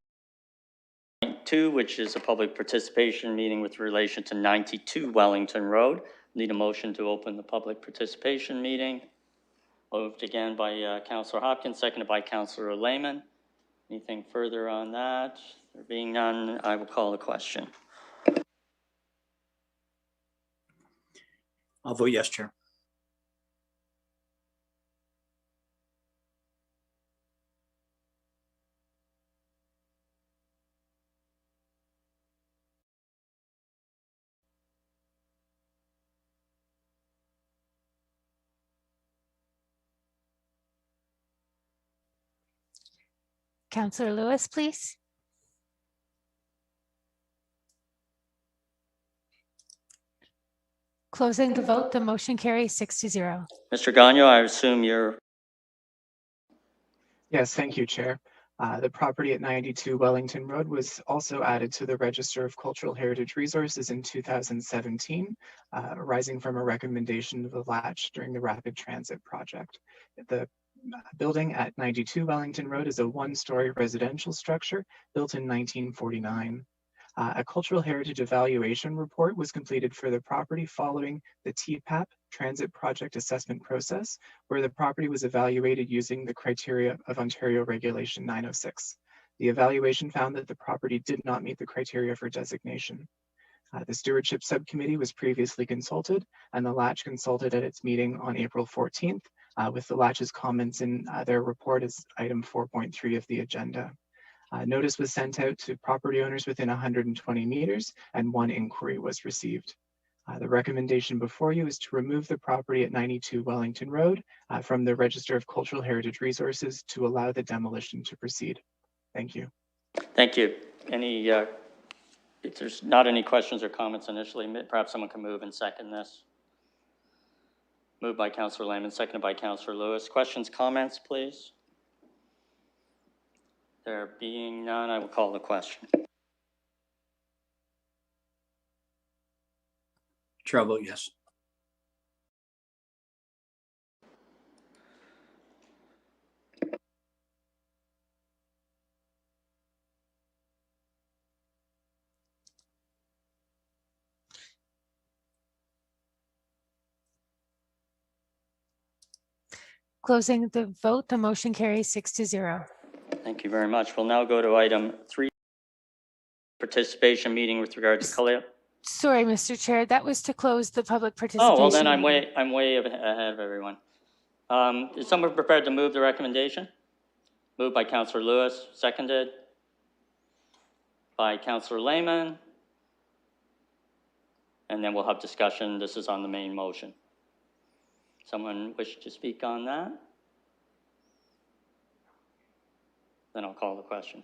A: to point 2, which is a public participation meeting with relation to 92 Wellington Road. Need a motion to open the public participation meeting. Moved again by Councillor Hopkins, seconded by Councillor Lehman. Anything further on that? There being none, I will call the question.
J: I'll vote yes, Chair.
C: Councillor Lewis, please. Closing the vote, the motion carries 6-0.
A: Mr. Gagnon, I assume you're...
L: Yes, thank you, Chair. The property at 92 Wellington Road was also added to the Register of Cultural Heritage Resources in 2017, arising from a recommendation of the latch during the Rapid Transit project. The building at 92 Wellington Road is a one-story residential structure built in 1949. A cultural heritage evaluation report was completed for the property following the TPAP transit project assessment process, where the property was evaluated using the criteria of Ontario Regulation 906. The evaluation found that the property did not meet the criteria for designation. The Stewardship Subcommittee was previously consulted, and the Latch consulted at its meeting on April 14th, with the Latch's comments in their report as item 4.3 of the agenda. Notice was sent out to property owners within 120 meters, and one inquiry was received. The recommendation before you is to remove the property at 92 Wellington Road from the Register of Cultural Heritage Resources to allow the demolition to proceed. Thank you.
A: Thank you. Any, if there's not any questions or comments initially, perhaps someone can move and second this. Moved by Councillor Lehman, seconded by Councillor Lewis. Questions, comments, please? There being none, I will call the question.
J: Chair, I'll vote yes.
C: Closing the vote, the motion carries 6-0.
A: Thank you very much. We'll now go to item 3, participation meeting with regard to Khalil.
C: Sorry, Mr. Chair, that was to close the public participation.
A: Oh, well then I'm way ahead of everyone. Is someone prepared to move the recommendation? Moved by Councillor Lewis, seconded by Councillor Lehman. And then we'll have discussion. This is on the main motion. Someone wish to speak on that? Then I'll call the question.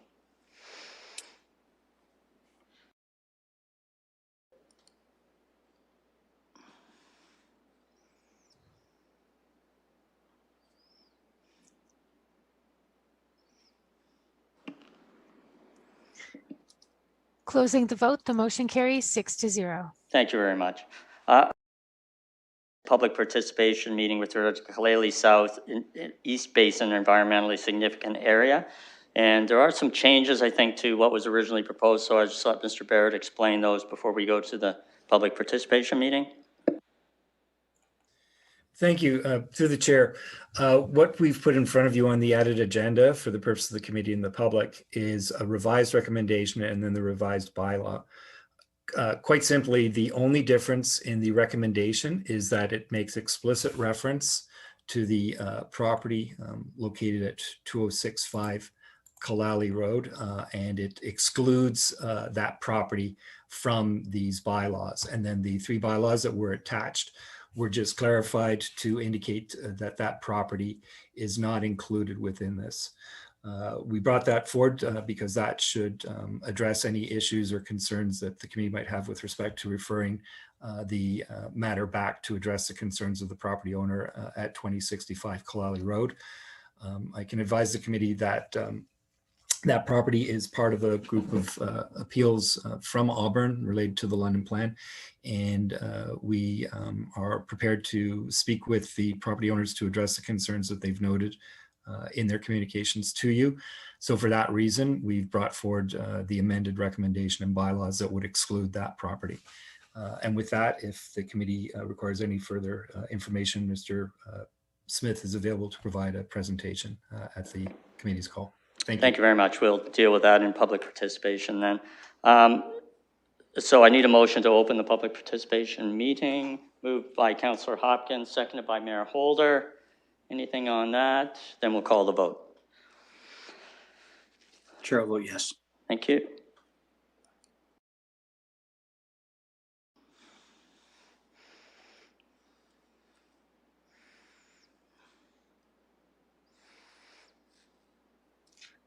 C: Closing the vote, the motion carries 6-0.
A: Thank you very much. public participation meeting with regard to Kaleli South in East Basin environmentally significant area. And there are some changes, I think, to what was originally proposed. So I just let Mr. Barrett explain those before we go to the public participation meeting.
K: Thank you. Through the chair, what we've put in front of you on the added agenda for the purpose of the committee and the public is a revised recommendation and then the revised bylaw. Quite simply, the only difference in the recommendation is that it makes explicit reference to the property located at 2065 Kalali Road, and it excludes that property from these bylaws. And then the 3 bylaws that were attached were just clarified to indicate that that property is not included within this. We brought that forward because that should address any issues or concerns that the committee might have with respect to referring the matter back to address the concerns of the property owner at 2065 Kalali Road. I can advise the committee that that property is part of a group of appeals from Auburn related to the London Plan. And we are prepared to speak with the property owners to address the concerns that they've noted in their communications to you. So for that reason, we've brought forward the amended recommendation and bylaws that would exclude that property. And with that, if the committee requires any further information, Mr. Smith is available to provide a presentation at the committee's call. Thank you
A: very much. We'll deal with that in public participation then. So I need a motion to open the public participation meeting. Moved by Councillor Hopkins, seconded by Mayor Holder. Anything on that? Then we'll call the vote.
J: Chair will vote yes.
A: Thank you.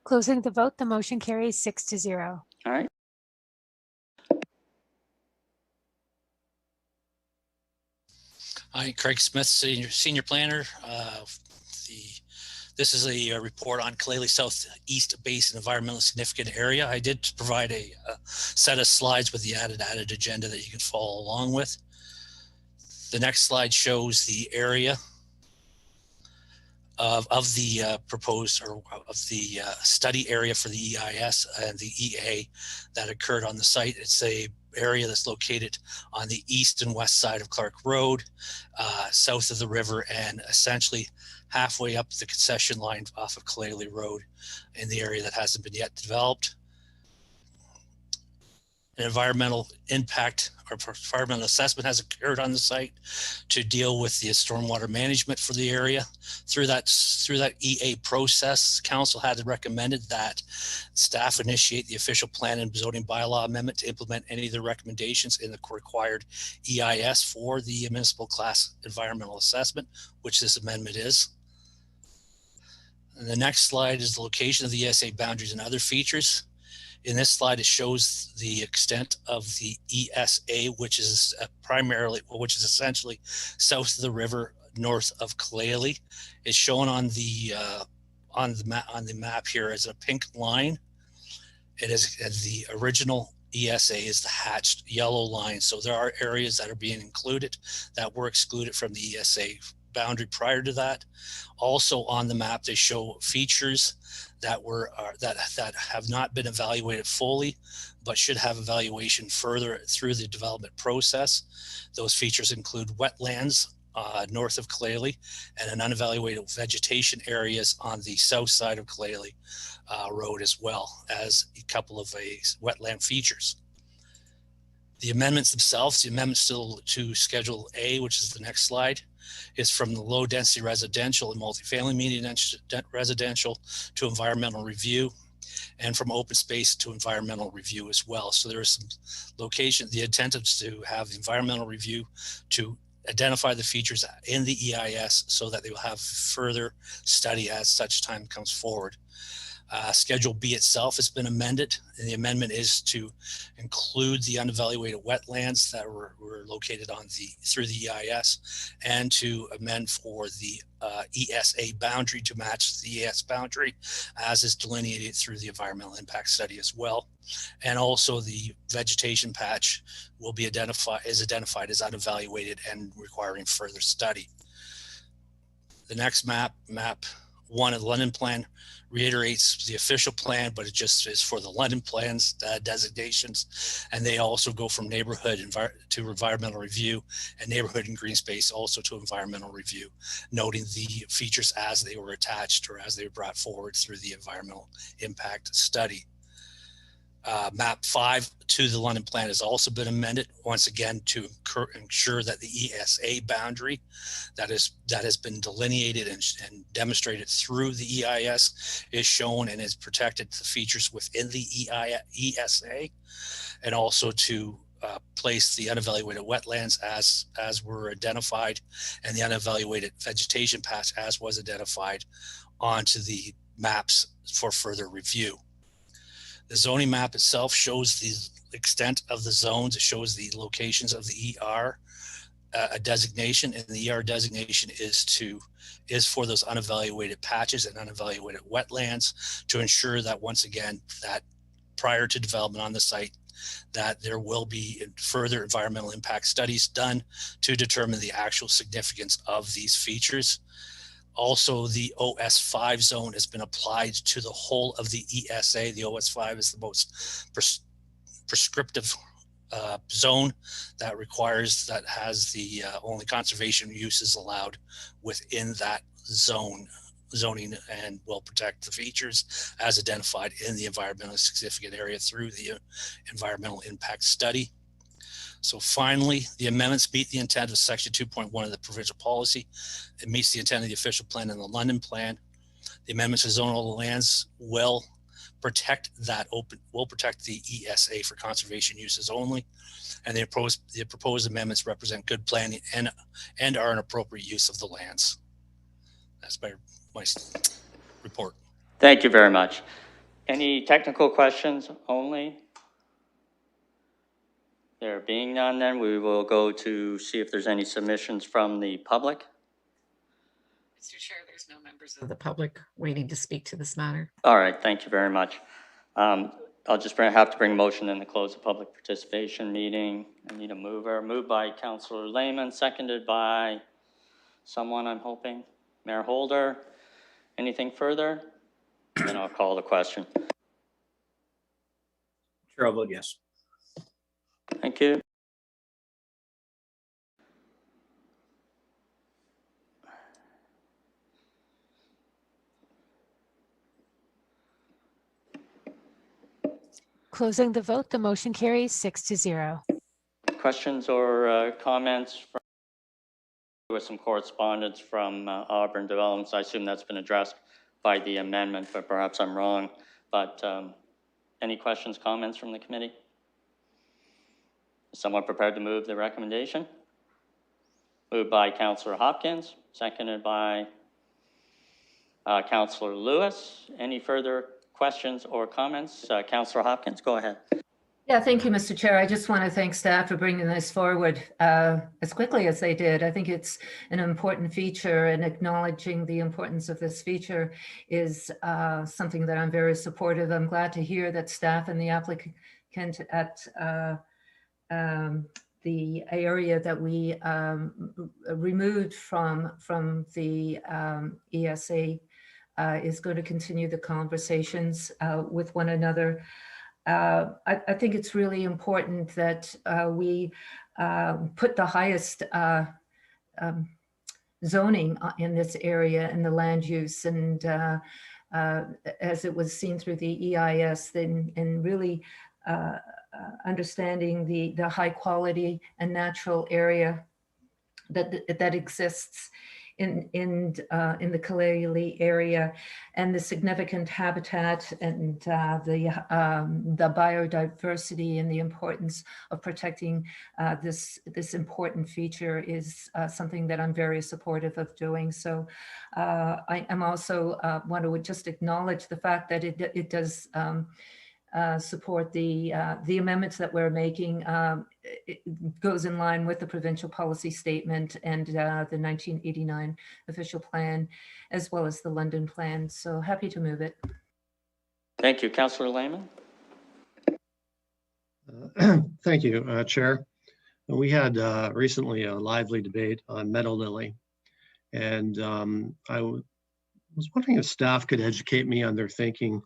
C: Closing the vote, the motion carries 6-0.
A: All right.
N: Hi, Craig Smith, Senior Planner. This is a report on Kaleli South East Basin environmentally significant area. I did provide a set of slides with the added agenda that you can follow along with. The next slide shows the area of the proposed or of the study area for the EIS and the EA that occurred on the site. It's a area that's located on the east and west side of Clark Road, south of the river, and essentially halfway up the concession line off of Kaleli Road in the area that hasn't been yet developed. An environmental impact or environmental assessment has occurred on the site to deal with the stormwater management for the area. Through that EA process, council had recommended that staff initiate the official plan and zoning bylaw amendment to implement any of the recommendations in the required EIS for the municipal class environmental assessment, which this amendment is. And the next slide is the location of the ESA boundaries and other features. In this slide, it shows the extent of the ESA, which is essentially south of the river, north of Kaleli. It's shown on the map here as a pink line. It is the original ESA is the hatched yellow line. So there are areas that are being included that were excluded from the ESA boundary prior to that. Also on the map, they show features that that have not been evaluated fully, but should have evaluation further through the development process. Those features include wetlands north of Kaleli and an unevaluated vegetation areas on the south side of Kaleli Road, as well as a couple of wetland features. The amendments themselves, the amendments to Schedule A, which is the next slide, is from the low density residential and multifamily medium residential to environmental review, and from open space to environmental review as well. So there is some location, the intent is to have the environmental review to identify the features in the EIS so that they will have further study as such time comes forward. Schedule B itself has been amended, and the amendment is to include the unevaluated wetlands that were located on through the EIS, and to amend for the ESA boundary to match the ES boundary as is delineated through the environmental impact study as well. And also the vegetation patch will be identified as unevaluated and requiring further study. The next map 1 of the London plan, reiterates the official plan, but it just is for the London plans designations. And they also go from neighborhood to environmental review, and neighborhood and green space also to environmental review, noting the features as they were attached or as they were brought forward through the environmental impact study. Map 5 to the London plan has also been amended, once again, to ensure that the ESA boundary that has been delineated and demonstrated through the EIS is shown and is protected the features within the ESA, and also to place the unevaluated wetlands as were identified, and the unevaluated vegetation patch as was identified onto the maps for further review. The zoning map itself shows the extent of the zones. It shows the locations of the ER designation, and the ER designation is for those unevaluated patches and unevaluated wetlands to ensure that, once again, that prior to development on the site, that there will be further environmental impact studies done to determine the actual significance of these features. Also, the OS5 zone has been applied to the whole of the ESA. The OS5 is the most prescriptive zone that has the only conservation uses allowed within that zoning, and will protect the features as identified in the environmentally significant area through the environmental impact study. So finally, the amendments meet the intent of section 2.1 of the provincial policy. It meets the intent of the official plan and the London plan. The amendments to zonal lands will protect the ESA for conservation uses only. And the proposed amendments represent good planning and are an appropriate use of the lands. That's my report.
A: Thank you very much. Any technical questions only? There being none, then we will go to see if there's any submissions from the public.
M: Mr. Chair, there's no members of the public waiting to speak to this matter.
A: All right, thank you very much. I'll just have to bring a motion in to close the public participation meeting. I need a mover. Moved by Councillor Lehman, seconded by someone, I'm hoping. Mayor Holder. Anything further? Then I'll call the question.
J: Chair, I'll vote yes.
A: Thank you.
C: Closing the vote, the motion carries 6-0.
A: Questions or comments with some correspondence from Auburn Developments? I assume that's been addressed by the amendment, but perhaps I'm wrong. But any questions, comments from the committee? Is someone prepared to move the recommendation? Moved by Councillor Hopkins, seconded by Councillor Lewis. Any further questions or comments? Councillor Hopkins, go ahead.
B: Yeah, thank you, Mr. Chair. I just want to thank staff for bringing this forward as quickly as they did. I think it's an important feature, and acknowledging the importance of this feature is something that I'm very supportive. I'm glad to hear that staff and the applicant at the area that we removed from the ESA is going to continue the conversations with one another. I think it's really important that we put the highest zoning in this area in the land use, and as it was seen through the EIS, and really understanding the high quality and natural area that exists in the Kaleli area, and the significant habitat and the biodiversity and the importance of protecting this important feature is something that I'm very supportive of doing. So I am also want to just acknowledge the fact that it does support the amendments that we're making. It goes in line with the provincial policy statement and the 1989 official plan, as well as the London plan. So happy to move it.
A: Thank you. Councillor Lehman.
E: Thank you, Chair. We had recently a lively debate on Meadow Lily, and I was wondering if staff could educate me on their thinking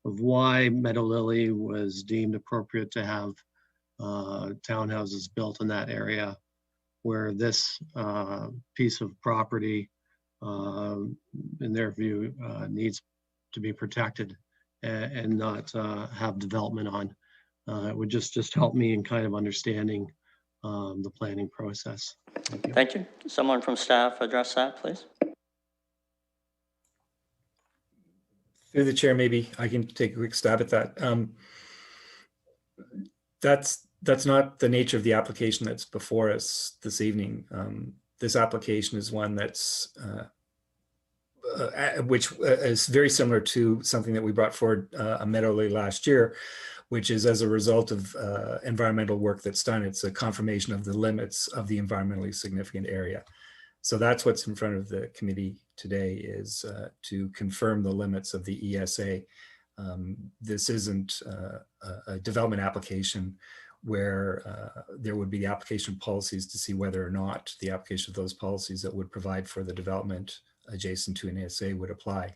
E: of why Meadow Lily was deemed appropriate to have townhouses built in that area, where this piece of property, in their view, needs to be protected and not have development on. It would just help me in kind of understanding the planning process. Thank you.
A: Thank you. Someone from staff address that, please.
K: Through the chair, maybe I can take a quick stab at that. That's not the nature of the application that's before us this evening. This application is one that's which is very similar to something that we brought forward a Meadow Lily last year, which is as a result of environmental work that's done. It's a confirmation of the limits of the environmentally significant area. So that's what's in front of the committee today, is to confirm the limits of the ESA. This isn't a development application where there would be the application policies to see whether or not the application of those policies that would provide for the development adjacent to an ESA would apply.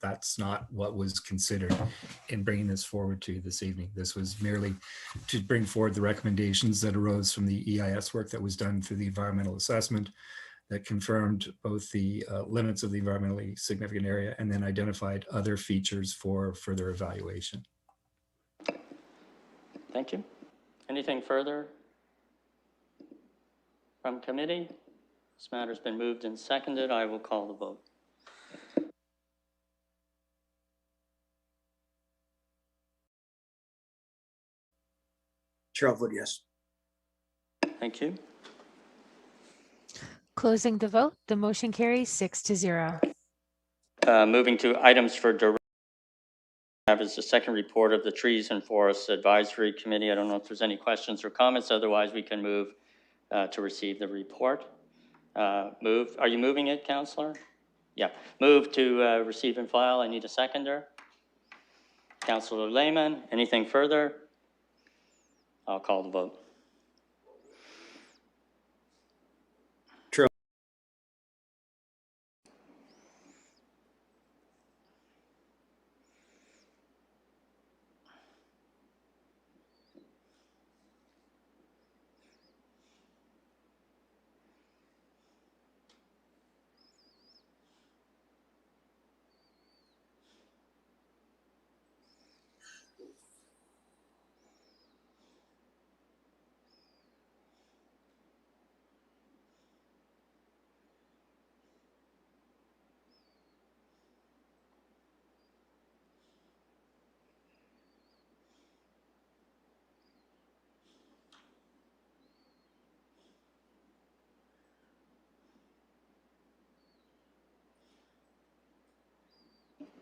K: That's not what was considered in bringing this forward to you this evening. This was merely to bring forward the recommendations that arose from the EIS work that was done through the environmental assessment that confirmed both the limits of the environmentally significant area and then identified other features for further evaluation.
A: Thank you. Anything further from committee? This matter's been moved and seconded. I will call the vote.
J: Chair, I'll vote yes.
A: Thank you.
C: Closing the vote, the motion carries 6-0.
A: Moving to items for direct. Have is the second report of the Trees and Forests Advisory Committee. I don't know if there's any questions or comments. Otherwise, we can move to receive the report. Are you moving it, Councillor? Yeah. Move to receive and file. I need a seconder. Councillor Lehman. Anything further? I'll call the vote.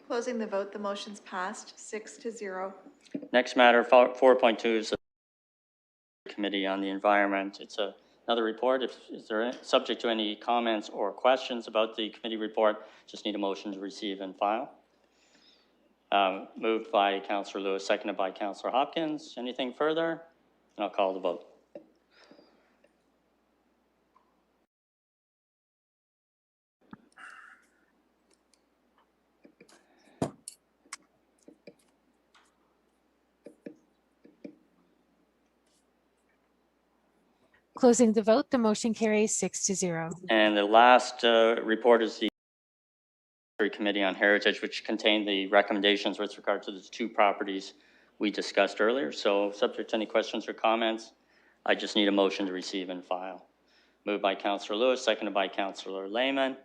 D: Closing the vote, the motion's passed 6-0.
A: Next matter, 4.2 is the Committee on the Environment. It's another report. Is there subject to any comments or questions about the committee report? Just need a motion to receive and file. Moved by Councillor Lewis, seconded by Councillor Hopkins. Anything further? And I'll call the vote.
C: Closing the vote, the motion carries 6-0.
A: And the last report is the Committee on Heritage, which contained the recommendations with regard to the two properties we discussed earlier. So subject to any questions or comments, I just need a motion to receive and file. Moved by Councillor Lewis, seconded by Councillor Lehman.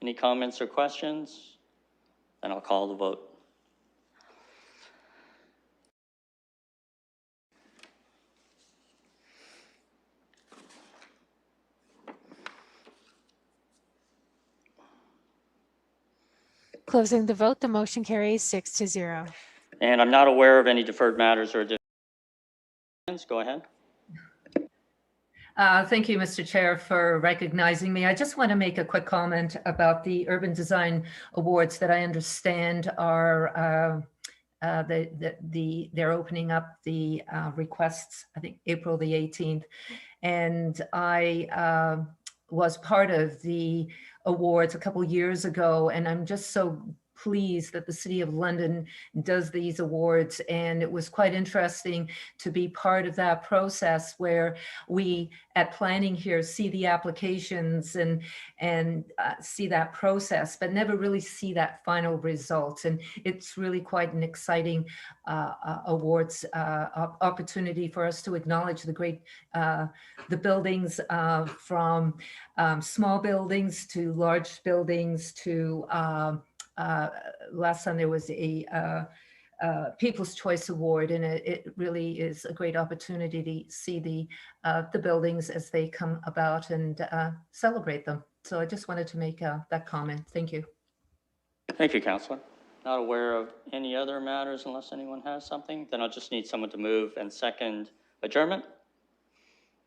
A: Any comments or questions? Then I'll call the vote.
C: Closing the vote, the motion carries 6-0.
A: And I'm not aware of any deferred matters or additions. Go ahead.
B: Thank you, Mr. Chair, for recognizing me. I just want to make a quick comment about the Urban Design Awards that I understand are they're opening up the requests, I think April the 18th. And I was part of the awards a couple years ago, and I'm just so pleased that the City of London does these awards. And it was quite interesting to be part of that process where we at planning here see the applications and see that process, but never really see that final result. And it's really quite an exciting awards opportunity for us to acknowledge the great, the buildings from small buildings to large buildings to last time there was a People's Choice Award, and it really is a great opportunity to see the buildings as they come about and celebrate them. So I just wanted to make that comment. Thank you.
A: Thank you, Councillor. Not aware of any other matters unless anyone has something. Then I'll just need someone to move and second adjournment.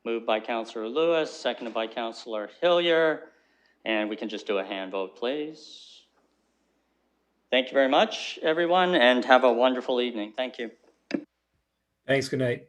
A: Moved by Councillor Lewis, seconded by Councillor Hillier, and we can just do a hand vote, please. Thank you very much, everyone, and have a wonderful evening. Thank you.
K: Thanks. Good night.